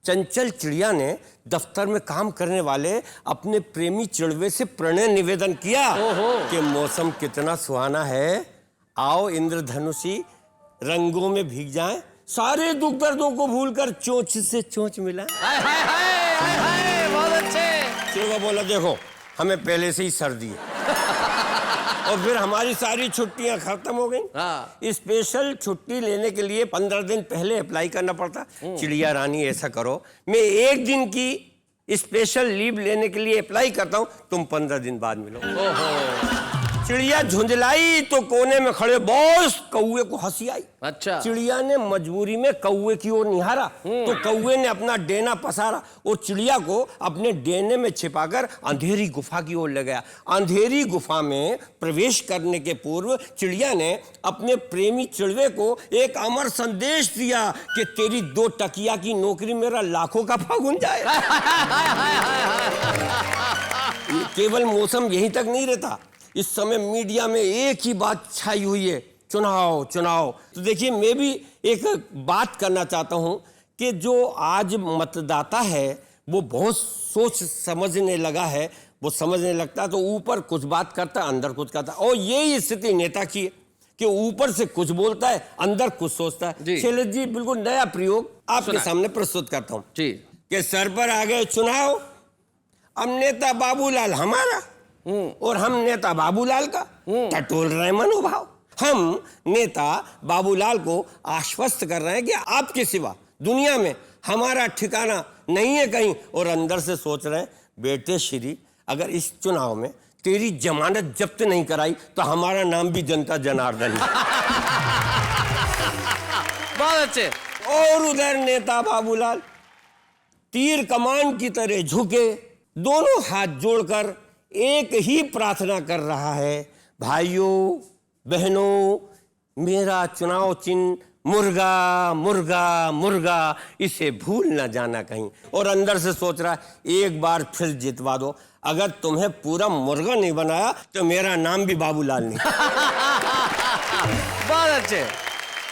चंचल चिड़िया ने दफ्तर में काम करने वाले अपने प्रेमी चिड़वे से प्रणय निवेदन किया कि मौसम कितना सुहाना है, आओ इंद्रधनुषी रंगों में भीग जाएं, सारे दुख दर्दों को भूलकर चोंच से चोंच मिला। बहुत अच्छे। चिड़वा बोला देखो हमें पहले से ही सर्दी है और फिर हमारी सारी छुट्टियां खत्म हो गई। स्पेशल छुट्टी लेने के लिए 15 दिन पहले अप्लाई करना पड़ता। चिड़िया रानी ऐसा करो, मैं 1 दिन की स्पेशल लीव लेने के लिए अप्लाई करता हूं, तुम 15 दिन बाद मिलो। चिड़िया झुंझलाई तो कोने में खड़े बॉस कौवे को हंसी आई। अच्छा। चिड़िया ने मजबूरी में कौवे की ओर निहारा तो कौवे ने अपना डेना पसारा और चिड़िया को अपने डेने में छिपाकर अंधेरी गुफा की ओर ले गया। अंधेरी गुफा में प्रवेश करने के पूर्व चिड़िया ने अपने प्रेमी चिड़वे को एक अमर संदेश दिया कि तेरी 2 टकिया की नौकरी मेरा लाखों का फागुन जाए। केवल मौसम यहीं तक नहीं रहता, इस समय मीडिया में एक ही बात छाई हुई है, चुनाव चुनाव। तो देखिए मैं भी एक बात करना चाहता हूं कि जो आज मतदाता है वो बहुत सोच समझने लगा है, वो समझने लगता है तो ऊपर कुछ बात करता है अंदर कुछ करता है, और यही स्थिति नेता की है कि ऊपर से कुछ बोलता है अंदर कुछ सोचता है। शैलेश जी बिल्कुल नया प्रयोग आपके सामने प्रस्तुत करता हूँ कि सर पर आ गए चुनाव, अब नेता बाबूलाल हमारा और हम नेता बाबूलाल का टटोल रहे मनोभाव। हम नेता बाबूलाल को आश्वस्त कर रहे हैं कि आपके सिवा दुनिया में हमारा ठिकाना नहीं है कहीं, और अंदर से सोच रहे हैं बेटे श्री, अगर इस चुनाव में तेरी जमानत जब्त नहीं कराई तो हमारा नाम भी जनता जनार्दन है। बहुत अच्छे। और उधर नेता बाबूलाल तीर कमान की तरह झुके, दोनों हाथ जोड़कर एक ही प्रार्थना कर रहा है, भाइयों बहनों, मेरा चुनाव चिन्ह मुर्गा मुर्गा मुर्गा, इसे भूल ना जाना कहीं। और अंदर से सोच रहा है एक बार फिर जितवा दो, अगर तुम्हें पूरा मुर्गा नहीं बनाया तो मेरा नाम भी बाबूलाल नहीं। बहुत अच्छे।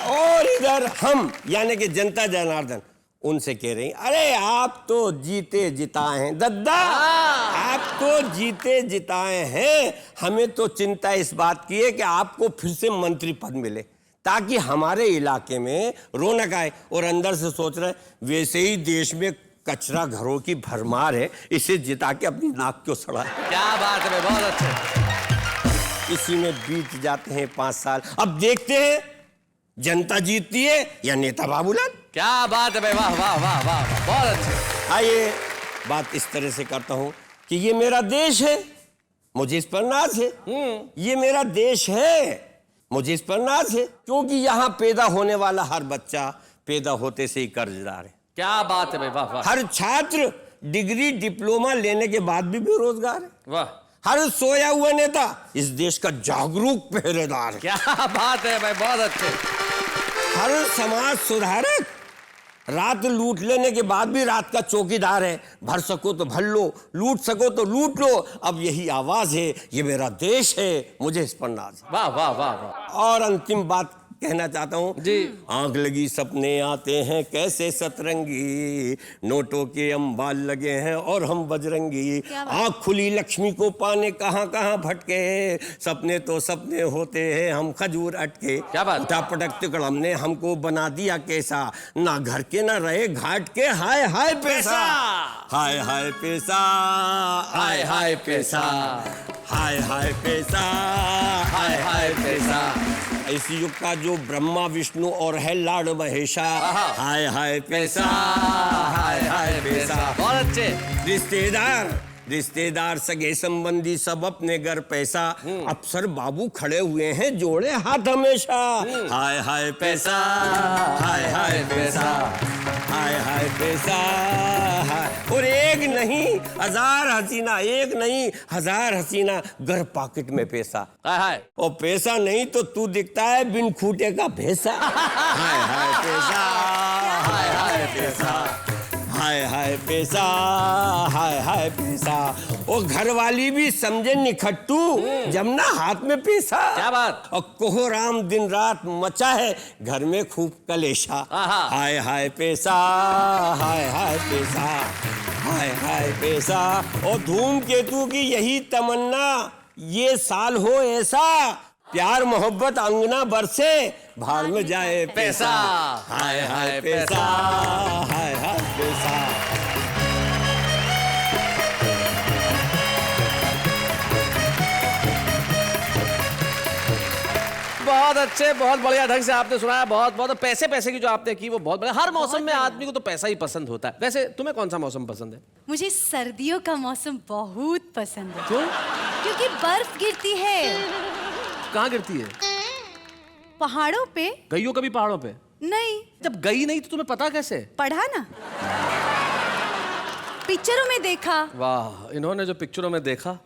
और इधर हम यानी कि जनता जनार्दन उनसे कह रही, अरे आप तो जीते जिताए हैं दद्दा, आप तो जीते जिताए हैं, हमें तो चिंता इस बात की है कि आपको फिर से मंत्री पद मिले ताकि हमारे इलाके में रौनक आए। और अंदर से सोच रहे वैसे ही देश में कचरा घरों की भरमार है, इसे जिता के अपनी नाक क्यों सड़ा। क्या बात है, बहुत अच्छे। इसी में बीत जाते हैं 5 साल। अब देखते हैं जनता जीतती है या नेता बाबूलाल। क्या बात है भाई, वाह वाह वाह वाह, बहुत अच्छे। आइए बात इस तरह से करता हूं कि ये मेरा देश है, मुझे इस पर नाज है। ये मेरा देश है, मुझे इस पर नाज है, क्योंकि यहाँ पैदा होने वाला हर बच्चा पैदा होते से ही कर्जदार है। क्या बात है भाई, वाह वाह। हर छात्र डिग्री डिप्लोमा लेने के बाद भी बेरोजगार है। वाह। हर सोया हुआ नेता इस देश का जागरूक पहरेदार है। क्या बात है भाई, बहुत अच्छे। हर समाज सुधारक रात लूट लेने के बाद भी रात का चौकीदार है, भर सको तो भर लो, लूट सको तो लूट लो, अब यही आवाज है, ये मेरा देश है, मुझे इस पर नाज है। वाह वाह वाह वाह। और अंतिम बात कहना चाहता हूँ जी, आंख लगी सपने आते हैं कैसे सतरंगी, नोटों के अंबाल लगे हैं और हम बजरंगी, आंख खुली लक्ष्मी को पाने कहाँ कहाँ भटके, सपने तो सपने होते हैं हम खजूर अटके। क्या बात। उठा पटक तिकड़म ने हमको बना दिया कैसा, ना घर के ना रहे घाट के, हाय हाय पैसा, हाय हाय पैसा, हाय हाय पैसा, हाय हाय पैसा, हाय हाय पैसा। इसी युग का जो ब्रह्मा विष्णु और है लाड महेशा, हाय हाय पैसा, हाय हाय पैसा। बहुत अच्छे। रिश्तेदार सगे संबंधी सब अपने घर पैसा, अफसर बाबू खड़े हुए हैं जोड़े हाथ हमेशा, हाय हाय पैसा, हाय हाय पैसा, हाय हाय पैसा, हाय। और एक नहीं 1000 हसीना, एक नहीं 1000 हसीना, घर पॉकेट में पैसा, हाय हाय। और पैसा नहीं तो तू दिखता है बिन खूटे का भैंसा, हाय हाय पैसा, हाय हाय पैसा, हाय हाय पैसा, हाय हाय पैसा। और घरवाली भी समझे निखट्टू जब ना हाथ में पैसा। क्या बात। और कोहराम दिन रात मचा है घर में खूब कलेशा, हाय हाय पैसा, हाय हाय पैसा, हाय हाय पैसा। और धूमकेतु की यही तमन्ना ये साल हो ऐसा, प्यार मोहब्बत अंगना बरसे भाड़ में जाए पैसा, हाय हाय पैसा, हाय हाय पैसा। बहुत अच्छे, बहुत बढ़िया ढंग से आपने सुनाया, बहुत बहुत। पैसे पैसे की जो आपने की वो बहुत बढ़िया। हर मौसम में आदमी को तो पैसा ही पसंद होता है। वैसे तुम्हें कौन सा मौसम पसंद है? मुझे सर्दियों का मौसम बहुत पसंद है। क्यों? क्योंकि बर्फ गिरती है। कहाँ गिरती है? पहाड़ों पे। गई हो कभी पहाड़ों पे? नहीं। जब गई नहीं तो तुम्हें पता कैसे? पढ़ा ना, पिक्चरों में देखा। वाह, इन्होंने जो पिक्चरों में देखा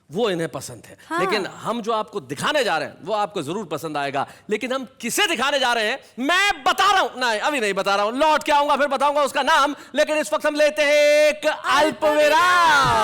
वो इन्हें पसंद है। हाँ। लेकिन हम जो आपको दिखाने जा रहे हैं वो आपको जरूर पसंद आएगा। लेकिन हम किसे दिखाने जा रहे हैं मैं बता रहा हूं। नहीं, अभी नहीं बता रहा हूं, लौट के आऊंगा फिर बताऊंगा उसका नाम। लेकिन इस वक्त हम लेते हैं एक अल्पविराम।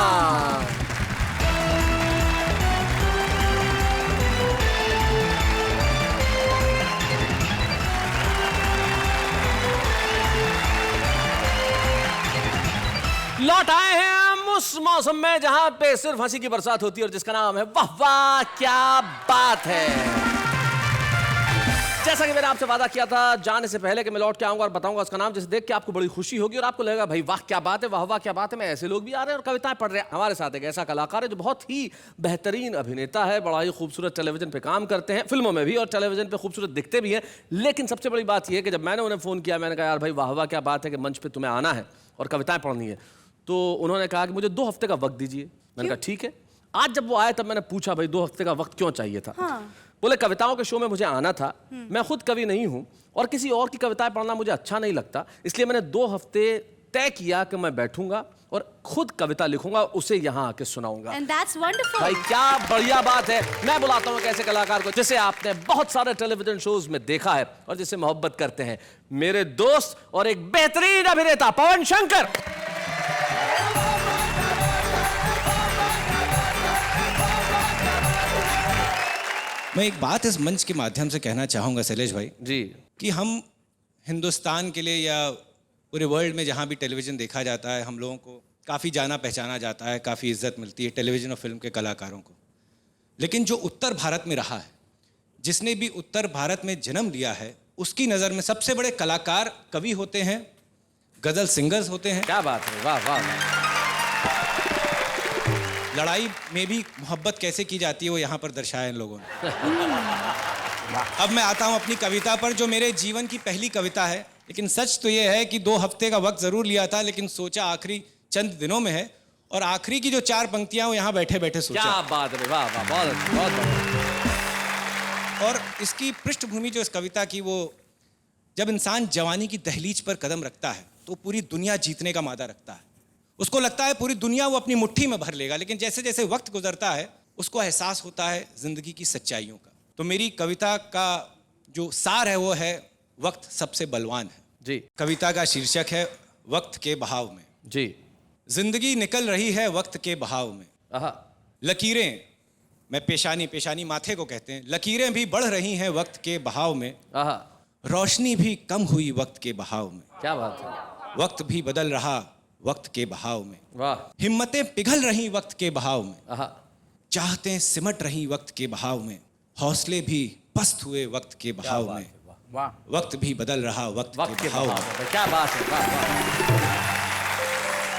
लौट आए हैं हम उस मौसम में जहां पे सिर्फ हंसी की बरसात होती है और जिसका नाम है वाह वाह क्या बात है। जैसा कि मैंने आपसे वादा किया था जाने से पहले कि मैं लौट के आऊंगा और बताऊंगा उसका नाम, जिसे देख के आपको बड़ी खुशी होगी और आपको लगेगा भाई वाह क्या बात है, वाह वाह क्या बात है, मैं ऐसे लोग भी आ रहे हैं और कविताएं पढ़ रहे हैं। हमारे साथ एक ऐसा कलाकार है जो बहुत ही बेहतरीन अभिनेता है, बड़ा ही खूबसूरत टेलीविजन पे काम करते हैं, फिल्मों में भी और टेलीविजन पे खूबसूरत दिखते भी हैं। लेकिन सबसे बड़ी बात यह है कि जब मैंने उन्हें फ़ोन किया, मैंने कहा यार भाई वाह वाह क्या बात है कि मंच पर तुम्हें आना है और कविताएं पढ़नी है, तो उन्होंने कहा कि मुझे 2 हफ्ते का वक्त दीजिए। मैंने कहा ठीक है। आज जब वो आए तब मैंने पूछा भाई 2 हफ्ते का वक्त क्यों चाहिए था? बोले कविताओं के शो में मुझे आना था, मैं खुद कवि नहीं हूं और किसी और की कविताएं पढ़ना मुझे अच्छा नहीं लगता, इसलिए मैंने 2 हफ्ते तय किया कि मैं बैठूंगा और खुद कविता लिखूंगा, उसे यहाँ आके सुनाऊंगा। And that's wonderful. भाई क्या बढ़िया बात है। मैं बुलाता हूँ एक ऐसे कलाकार को जिसे आपने बहुत सारे टेलीविजन शोज में देखा है और जिसे मोहब्बत करते हैं, मेरे दोस्त और एक बेहतरीन अभिनेता पवन शंकर। मैं एक बात इस मंच के माध्यम से कहना चाहूँगा शैलेश भाई जी, कि हम हिंदुस्तान के लिए या पूरे वर्ल्ड में जहाँ भी टेलीविज़न देखा जाता है, हम लोगों को काफ़ी जाना पहचाना जाता है, काफ़ी इज्जत मिलती है टेलीविज़न और फिल्म के कलाकारों को। लेकिन जो उत्तर भारत में रहा है, जिसने भी उत्तर भारत में जन्म लिया है, उसकी नज़र में सबसे बड़े कलाकार कवि होते हैं, गज़ल सिंगर्स होते हैं। क्या बात है, वाह वाह। लड़ाई में भी मोहब्बत कैसे की जाती है वो यहाँ पर दर्शाया इन लोगों ने। अब मैं आता हूँ अपनी कविता पर, जो मेरे जीवन की पहली कविता है। लेकिन सच तो ये है कि 2 हफ्ते का वक्त ज़रूर लिया था, लेकिन सोचा आखिरी चंद दिनों में है और आखिरी की जो 4 पंक्तियाँ वो यहाँ बैठे बैठे सोचा। क्या बात है, वाह वाह, बहुत और इसकी पृष्ठभूमि जो इस कविता की, वो जब इंसान जवानी की दहलीज पर कदम रखता है तो पूरी दुनिया जीतने का मादा रखता है। उसको लगता है पूरी दुनिया वो अपनी मुट्ठी में भर लेगा, लेकिन जैसे जैसे वक्त गुजरता है उसको एहसास होता है जिंदगी की सच्चाइयों का। तो मेरी कविता का जो सार है वो है वक्त सबसे बलवान है। जी। कविता का शीर्षक है वक्त के बहाव में। जी। जिंदगी निकल रही है वक्त के बहाव में, लकीरें, मैं पेशानी माथे को कहते हैं, लकीरें भी बढ़ रही हैं वक्त के बहाव में, रोशनी भी कम हुई वक्त के बहाव में। क्या बात है। वक्त भी बदल रहा वक्त के बहाव में, वाह। हिम्मतें पिघल रही वक्त के बहाव में, चाहतें सिमट रही वक्त के बहाव में, हौसले भी पस्त हुए वक्त के बहाव में, वक्त भी बदल रहा वक्त के बहाव में। क्या बात है, वाह वाह।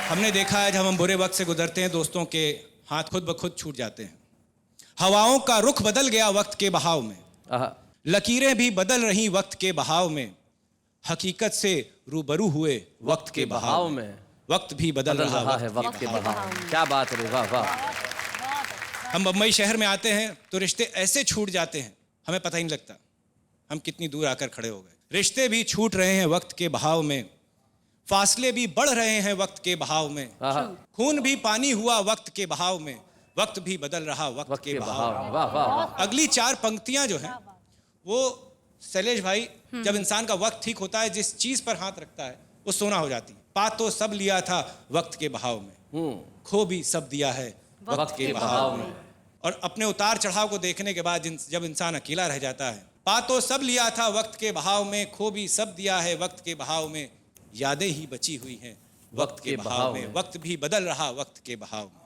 हमने देखा है जब हम बुरे वक्त से गुजरते हैं, दोस्तों के हाथ खुद ब खुद छूट जाते हैं। हवाओं का रुख बदल गया वक्त के बहाव में, लकीरें भी बदल रही वक्त के बहाव में, हकीकत से रूबरू हुए वक्त के बहाव में, वक्त भी बदल रहा है वक्त के बहाव में। क्या बात है, वाह वाह। हम बम्बई शहर में आते हैं तो रिश्ते ऐसे छूट जाते हैं, हमें पता ही नहीं लगता हम कितनी दूर आकर खड़े हो गए। रिश्ते भी छूट रहे हैं वक्त के बहाव में, फासले भी बढ़ रहे हैं वक्त के बहाव में, खून भी पानी हुआ वक्त के बहाव में, वक्त भी बदल रहा वक्त के बहाव में। वाह वाह। अगली 4 पंक्तियां जो हैं वो शैलेश भाई, जब इंसान का वक्त ठीक होता है, जिस चीज पर हाथ रखता है वो सोना हो जाती है। पा तो सब लिया था वक्त के बहाव में, खो भी सब दिया है वक्त के बहाव में। और अपने उतार चढ़ाव को देखने के बाद जब इंसान अकेला रह जाता है, पा तो सब लिया था वक्त के बहाव में, खो भी सब दिया है वक्त के बहाव में, यादें ही बची हुई हैं वक्त के बहाव में, वक्त भी बदल रहा वक्त के बहाव में।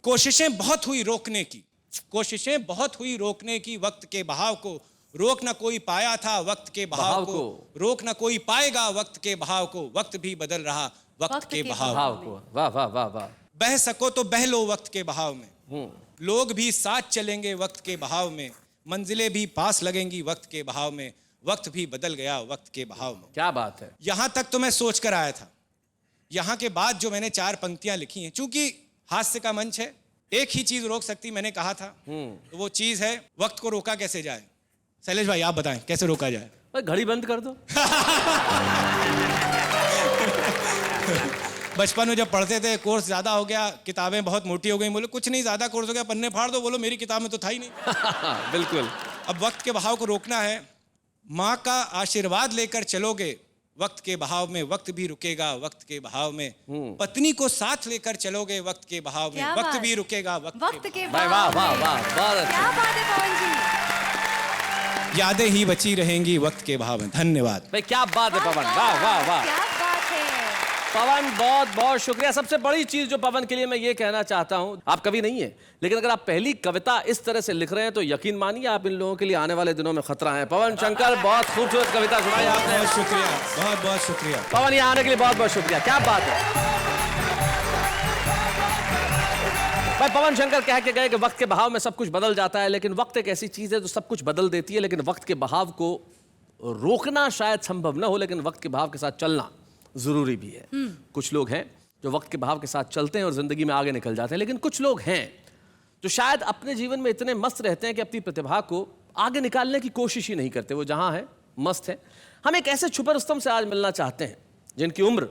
कोशिशें बहुत हुई रोकने की, कोशिशें बहुत हुई रोकने की वक्त के बहाव को, रोक ना कोई पाया था वक्त के बहाव को, रोक ना कोई पाएगा वक्त के बहाव को, वक्त भी बदल रहा वक्त के बहाव को। वाह वाह वाह वाह। बह सको तो बह लो वक्त के बहाव में, लोग भी साथ चलेंगे वक्त के बहाव में, मंजिलें भी पास लगेंगी वक्त के बहाव में, वक्त भी बदल गया वक्त के बहाव में। क्या बात है। यहां तक तो मैं सोच कर आया था। यहां के बाद जो मैंने 4 पंक्तियां लिखी हैं, चूंकि हास्य का मंच है, एक ही चीज रोक सकती, मैंने कहा था, तो वो चीज है वक्त को रोका कैसे जाए। शैलेश भाई आप बताएं कैसे रोका जाए। घड़ी बंद कर दो। बचपन में जब पढ़ते थे, कोर्स ज्यादा हो गया, किताबें बहुत मोटी हो गई, बोले कुछ नहीं, ज्यादा कोर्स हो गया, पन्ने फाड़ दो, बोलो मेरी किताब में तो था ही नहीं। बिल्कुल। अब वक्त के बहाव को रोकना है। माँ का आशीर्वाद लेकर चलोगे वक्त के बहाव में, वक्त भी रुकेगा वक्त के बहाव में, पत्नी को साथ लेकर चलोगे वक्त के बहाव में, वक्त भी रुकेगा वक्त के बहाव में। वाह वाह वाह, क्या बात है पवन जी। यादें ही बची रहेंगी वक्त के बहाव में। धन्यवाद। भाई क्या बात है पवन, वाह वाह वाह। क्या बात है। पवन बहुत बहुत शुक्रिया। सबसे बड़ी चीज जो पवन के लिए मैं ये कहना चाहता हूं, आप कवि नहीं है, लेकिन अगर आप पहली कविता इस तरह से लिख रहे हैं तो यकीन मानिए आप इन लोगों के लिए आने वाले दिनों में खतरा है। पवन शंकर, बहुत खूबसूरत कविता सुनाई आपने। बहुत शुक्रिया, बहुत बहुत शुक्रिया पवन, यहाँ आने के लिए बहुत बहुत शुक्रिया। क्या बात है भाई। पवन शंकर कह के गए कि वक्त के बहाव में सब कुछ बदल जाता है, लेकिन वक्त एक ऐसी चीज है जो सब कुछ बदल देती है, लेकिन वक्त के बहाव को रोकना शायद संभव ना हो, लेकिन वक्त के बहाव के साथ चलना जरूरी भी है। कुछ लोग हैं जो वक्त के बहाव के साथ चलते हैं और जिंदगी में आगे निकल जाते हैं, लेकिन कुछ लोग हैं जो शायद अपने जीवन में इतने मस्त रहते हैं कि अपनी प्रतिभा को आगे निकालने की कोशिश ही नहीं करते। वो जहां है मस्त है। हम एक ऐसे छुपे रुस्तम से आज मिलना चाहते हैं जिनकी उम्र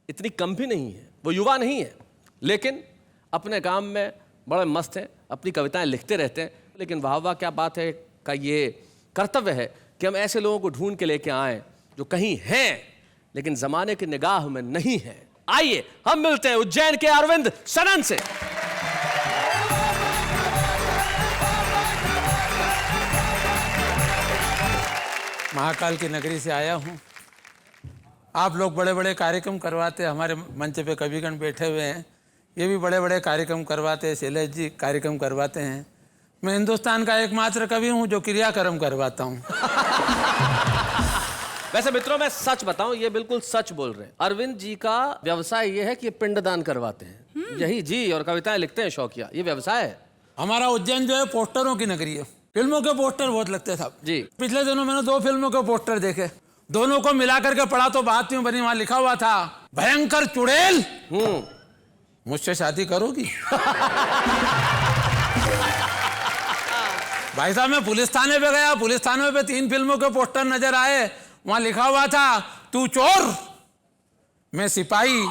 इतनी कम भी नहीं है, वो युवा नहीं है, लेकिन अपने काम में बड़े मस्त हैं, अपनी कविताएं लिखते रहते हैं। लेकिन वाह वाह क्या बात है का ये कर्तव्य है कि हम ऐसे लोगों को ढूंढ के लेके आए जो कहीं हैं लेकिन जमाने की निगाह में नहीं है। आइए हम मिलते हैं उज्जैन के अरविंद सनन से। महाकाल की नगरी से आया हूँ। आप लोग बड़े बड़े कार्यक्रम करवाते हैं, हमारे मंच पे कविगण बैठे हुए हैं, ये भी बड़े बड़े कार्यक्रम करवाते हैं, शैलेश जी कार्यक्रम करवाते हैं। मैं हिंदुस्तान का एकमात्र कवि हूँ जो क्रियाक्रम करवाता हूँ। वैसे मित्रों मैं सच बताऊं, ये बिल्कुल सच बोल रहे हैं। अरविंद जी का व्यवसाय ये है कि ये पिंडदान करवाते हैं, यही जी, और कविताएं लिखते हैं शौकिया, ये व्यवसाय है। हमारा उज्जैन जो है पोस्टरों की नगरी है, फिल्मों के पोस्टर बहुत लगते साहब जी। पिछले दिनों मैंने 2 फिल्मों के पोस्टर देखे, दोनों को मिला करके पढ़ा तो बात यूं बनी, वहां लिखा हुआ था भयंकर चुड़ैल मुझसे शादी करोगी? भाई साहब मैं पुलिस थाने पे गया, पुलिस थाने पे 3 फिल्मों के पोस्टर नजर आए, वहां लिखा हुआ था तू चोर मैं सिपाही,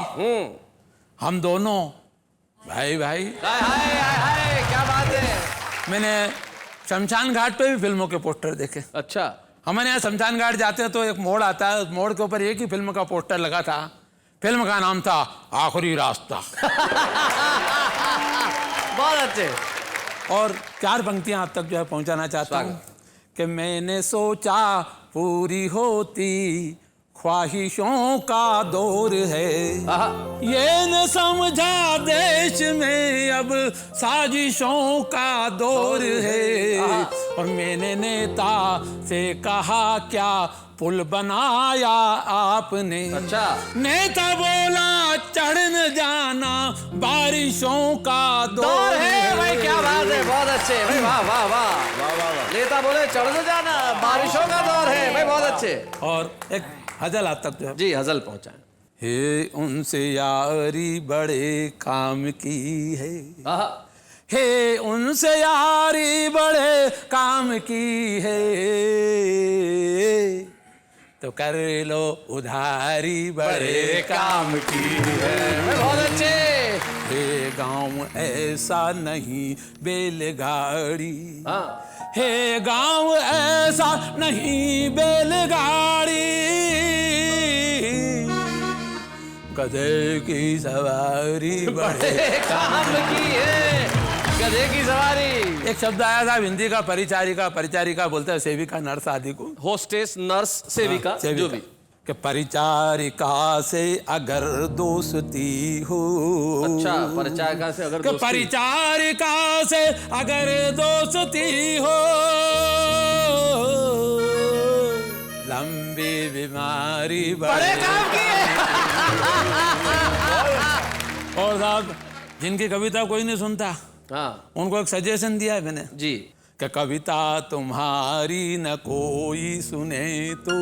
हम दोनों भाई भाई। हाय हाय हाय हाय क्या बात है। मैंने शमशान घाट पे भी फिल्मों के पोस्टर देखे। अच्छा। हमारे यहाँ शमशान घाट जाते हैं तो एक मोड़ आता है, उस मोड़ के ऊपर एक ही फिल्म का पोस्टर लगा था, फिल्म का नाम था आखिरी रास्ता। बहुत अच्छे। और 4 पंक्तियां आप तक जो है पहुंचाना चाहता हूँ कि मैंने सोचा पूरी होती ख्वाहिशों का दौर है, ये न समझा देश में अब साजिशों का दौर है, और मैंने नेता से कहा क्या पुल बनाया आपने। अच्छा। नेता बोला चढ़ न जाना बारिशों का दौर है। भाई क्या बात है, बहुत अच्छे भाई, वाह वाह वाह। नेता बोले चढ़ न जाना बारिशों का दौर है, भाई बहुत अच्छे। और एक हजल आज तक जो है जी हजल पहुंचाएं। हे उनसे यारी बड़े काम की है, हे उनसे यारी बड़े काम की है, तो कर लो उधारी बड़े काम की है। बहुत अच्छे। हे गांव ऐसा नहीं बैलगाड़ी, हे गांव ऐसा नहीं बैलगाड़ी, गधे की सवारी बड़े काम की है, गधे की सवारी। एक शब्द आया था हिंदी का परिचारिका, परिचारिका बोलते हैं सेविका नर्स आदि को, होस्टेस नर्स सेविका जो भी, कि परिचारिका से अगर दोस्ती हो। अच्छा, परिचारिका से अगर दोस्ती, परिचारिका से अगर दोस्ती हो, लंबी बीमारी बड़े काम की है। और साहब जिनकी कविता कोई नहीं सुनता, उनको एक सजेशन दिया है मैंने जी, कि कविता तुम्हारी न कोई सुने तो,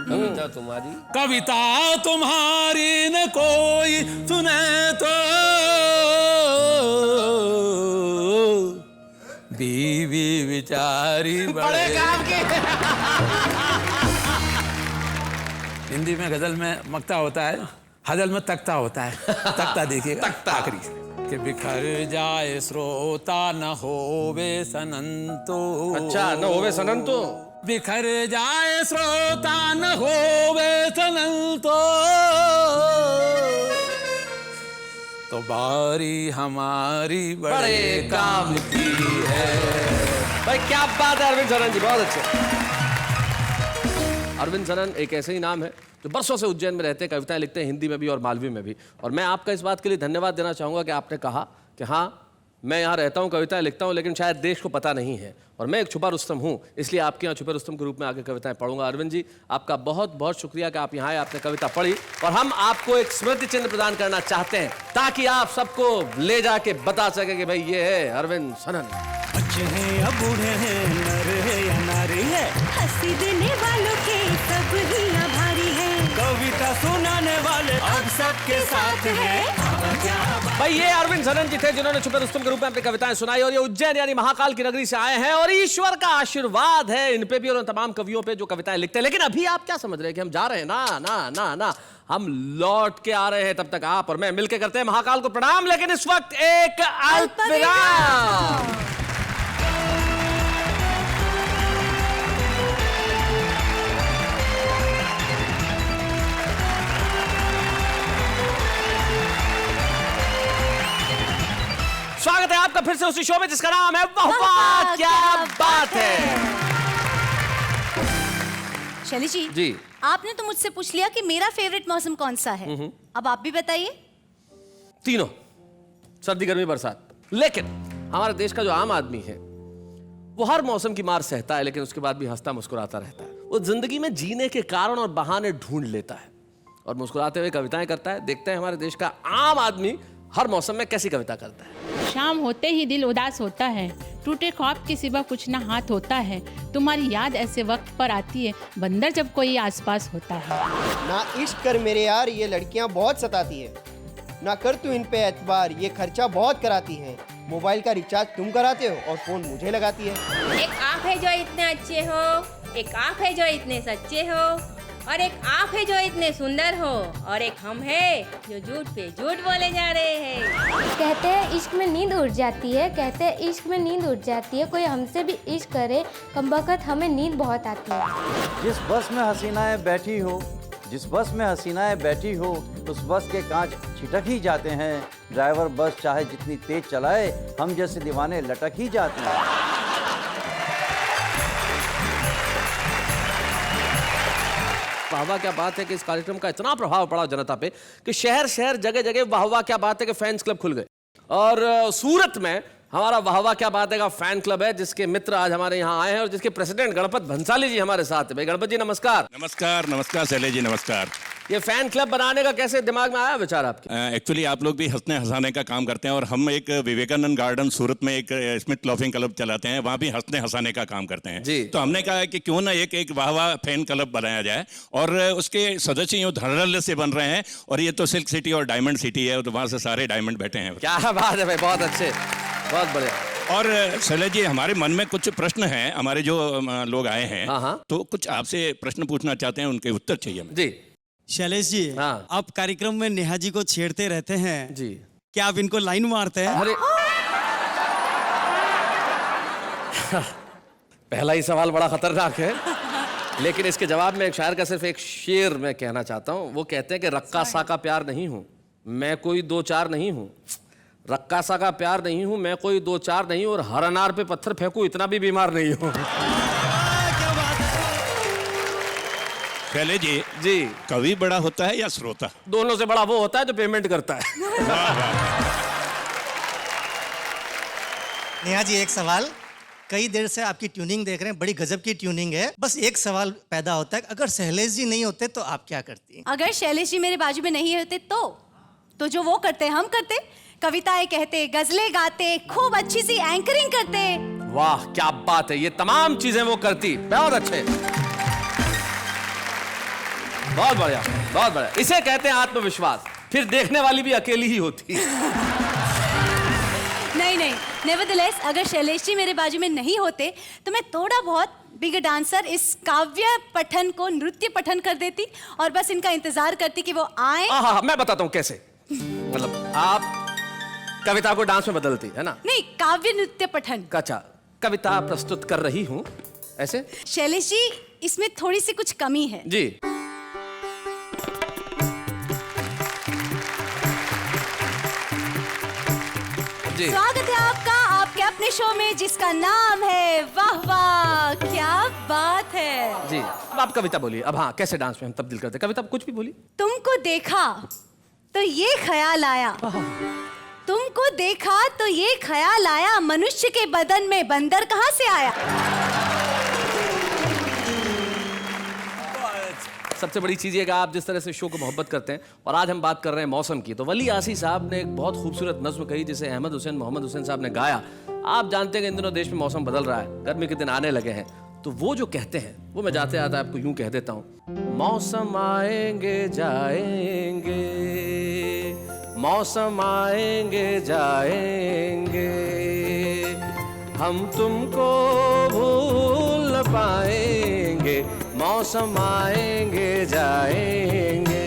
कविता तुम्हारी, कविता तुम्हारी न कोई सुने तो, बीवी बिचारी बड़े काम की। हिंदी में गजल में मक्ता होता है, हजल में तख्ता होता है। तख्ता देखिएगा, आखिरी कि बिखर जाए श्रोता न होवे सनंतो। अच्छा, न होवे सनंतो, बिखर जाए श्रोता न होवे सनंतो, तो बारी हमारी बड़े काम की है। भाई क्या बात है अरविंद सनन जी, बहुत अच्छे। अरविंद सनन एक ऐसे ही नाम है जो बरसों से उज्जैन में रहते हैं, कविताएं लिखते हैं हिंदी में भी और मालवी में भी। और मैं आपका इस बात के लिए धन्यवाद देना चाहूँगा कि आपने कहा कि हाँ मैं यहाँ रहता हूँ, कविताएं लिखता हूँ, लेकिन शायद देश को पता नहीं है और मैं एक छुपा रुस्तम हूँ, इसलिए आपके यहाँ छुपे रुस्तम के रूप में आगे कविताएं पढ़ूंगा। अरविंद जी, आपका बहुत बहुत शुक्रिया कि आप यहाँ आए, आपने कविता पढ़ी और हम आपको एक स्मृति चिन्ह प्रदान करना चाहते हैं ताकि आप सबको ले जाके बता सके कि भाई ये है अरविंद सनन। बच्चे हैं या बूढ़े हैं, नर है या नारी है, हंसी देने वालों के सब ही आभारी है, कविता सुनाने वाले अब सबके साथ है। भाई ये अरविंद सनन जी थे जिन्होंने छुपे रुस्तम के रूप में अपनी कविताएं सुनाई और ये उज्जैन यानी महाकाल की नगरी से आए हैं और ईश्वर का आशीर्वाद है इन पे भी और उन तमाम कवियों पे जो कविताएं लिखते हैं। लेकिन अभी आप क्या समझ रहे हैं कि हम जा रहे हैं? ना ना ना ना, हम लौट के आ रहे हैं। तब तक आप और मैं मिलके करते हैं महाकाल को प्रणाम, लेकिन इस वक्त एक अल्पविराम। स्वागत है आपका फिर से उसी शो में जिसका नाम है वाह वाह क्या बात है। शैली जी, आपने तो मुझसे पूछ लिया कि मेरा फेवरेट मौसम कौन सा है, अब आप भी बताइए। तीनों, सर्दी गर्मी बरसात। लेकिन हमारे देश का जो आम आदमी है वो हर मौसम की मार सहता है, लेकिन उसके बाद भी हंसता मुस्कुराता रहता है। वो जिंदगी में जीने के कारण और बहाने ढूंढ लेता है और मुस्कुराते हुए कविताएं करता है। देखते हैं हमारे देश का आम आदमी हर मौसम में कैसी कविता करता है। शाम होते ही दिल उदास होता है, टूटे ख्वाब के सिवा कुछ ना हाथ होता है, तुम्हारी याद ऐसे वक्त पर आती है बंदर जब कोई आसपास होता है। ना इश्क कर मेरे यार, ये लड़कियां बहुत सताती है, ना कर तू इन पे एतबार, ये खर्चा बहुत कराती है, मोबाइल का रिचार्ज तुम कराते हो और फोन मुझे लगाती है। एक आप है जो इतने अच्छे हो, एक आप है जो इतने सच्चे हो, और एक आप है जो इतने सुंदर हो, और एक हम है जो झूठ पे झूठ बोले जा रहे हैं। कहते हैं इश्क में नींद उड़ जाती है, कहते हैं इश्क में नींद उड़ जाती है, कोई हमसे भी इश्क करे कमबख्त हमें नींद बहुत आती है। जिस बस में हसीनाएं बैठी हो, जिस बस में हसीनाएं बैठी हो, उस बस के कांच छिटक ही जाते हैं, ड्राइवर बस चाहे जितनी तेज चलाए हम जैसे दीवाने लटक ही जाते हैं। वाह वाह क्या बात है कि इस कार्यक्रम का इतना प्रभाव पड़ा जनता पे कि शहर शहर जगह जगह वाह वाह क्या बात है कि फैंस क्लब खुल गए। और सूरत में हमारा वाह वाह क्या बात है का फैन क्लब है जिसके मित्र आज हमारे यहाँ आए हैं और जिसके प्रेसिडेंट गणपत भंसाली जी हमारे साथ हैं। भाई गणपत जी नमस्कार। नमस्कार नमस्कार शैलेश जी नमस्कार। ये फैन क्लब बनाने का कैसे दिमाग में आया विचार आपके? एक्चुअली आप लोग भी हंसने हंसाने का काम करते हैं और हम एक विवेकानंद गार्डन सूरत में एक स्मिथ लॉफिंग क्लब चलाते हैं, वहाँ भी हंसने हंसाने का काम करते हैं जी। तो हमने कहा कि क्यों ना एक वाह वाह फैन क्लब बनाया जाए और उसके सदस्य यूँ धड़ल्ले से बन रहे हैं और ये तो सिल्क सिटी और डायमंड सिटी है तो वहाँ से सारे डायमंड बैठे हैं। क्या बात है भाई, बहुत अच्छे, बहुत बढ़िया। और शैलेश जी हमारे मन में कुछ प्रश्न हैं, हमारे जो लोग आए हैं तो कुछ आपसे प्रश्न पूछना चाहते हैं, उनके उत्तर चाहिए हमें। जी शैलेश जी, आप कार्यक्रम में नेहा जी को छेड़ते रहते हैं जी, क्या आप इनको लाइन मारते हैं? अरे पहला ही सवाल बड़ा खतरनाक है, लेकिन इसके जवाब में एक शायर का सिर्फ एक शेर मैं कहना चाहता हूँ। वो कहते हैं कि रक्कासा का प्यार नहीं हूँ मैं, कोई दो चार नहीं हूँ, रक्कासा का प्यार नहीं हूँ मैं, कोई दो चार नहीं हूँ, और हर अनार पे पत्थर फेंकूं इतना भी बीमार नहीं हूँ। शैलेश जी कवि बड़ा होता है या श्रोता? दोनों से बड़ा वो होता है जो पेमेंट करता है। नेहा जी एक सवाल, कई देर से आपकी ट्यूनिंग देख रहे हैं, बड़ी गजब की ट्यूनिंग है, बस एक सवाल पैदा होता है, अगर शैलेश जी नहीं होते तो आप क्या करती? अगर शैलेश जी मेरे बाजू में नहीं होते तो जो वो करते हम करते, कविताएं कहते, गजलें गाते, खूब अच्छी सी एंकरिंग करते। वाह क्या बात है, ये तमाम चीजें वो करती, बहुत अच्छे, बहुत बढ़िया, बहुत बढ़िया। इसे कहते हैं आत्मविश्वास, फिर देखने वाली भी अकेली ही होती। नहीं नहीं, नेवरदलेस अगर शैलेश जी मेरे बाजू में नहीं होते तो मैं थोड़ा बहुत बिग डांसर इस काव्य पठन को नृत्य पठन कर देती और बस इनका इंतजार करती कि वो आए। हाँ, मैं बताता हूँ कैसे। मतलब आप कविता को डांस में बदलती है ना? नहीं, काव्य नृत्य पठन। अच्छा, कविता प्रस्तुत कर रही हूँ ऐसे? शैलेश जी इसमें थोड़ी सी कुछ कमी है जी। स्वागत है आपका आपके अपने शो में जिसका नाम है वाह वाह क्या बात है। जी अब आप कविता बोलिए। अब हाँ, कैसे डांस में हम तब्दील करते हैं? कविता कुछ भी बोली। तुमको देखा तो ये ख्याल आया, तुमको देखा तो ये ख्याल आया, मनुष्य के बदन में बंदर कहाँ से आया। सबसे बड़ी चीज़ ये कि आप जिस तरह से शो को मोहब्बत करते हैं, और आज हम बात कर रहे हैं मौसम की, तो वली आसी साहब ने एक बहुत खूबसूरत नज़्म कही जिसे अहमद हुसैन मोहम्मद हुसैन साहब ने गाया। आप जानते हैं कि इन दिनों देश में मौसम बदल रहा है, गर्मी के दिन आने लगे हैं, तो वो जो कहते हैं वो मैं जाते आते आपको यूं कह देता हूँ। मौसम आएंगे जाएंगे, मौसम आएंगे जाएंगे, हम तुमको भूल न पाएंगे, मौसम आएंगे जाएंगे।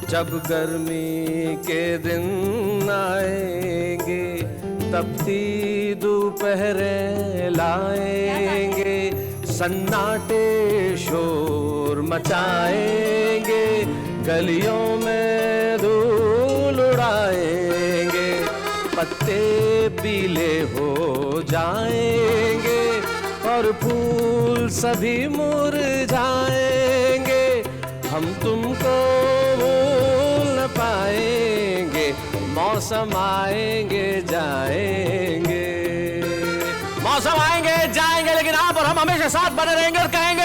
जब गर्मी के दिन आएंगे, तपती दोपहरें लाएंगे, सन्नाटे शोर मचाएंगे, गलियों में धूल उड़ाएंगे, पत्ते पीले हो जाएंगे और फूल सभी मुरझाएंगे, हम तुमको भूल न पाएंगे, मौसम आएंगे जाएंगे। मौसम आएंगे जाएंगे, लेकिन आप और हम हमेशा साथ बने रहेंगे और कहेंगे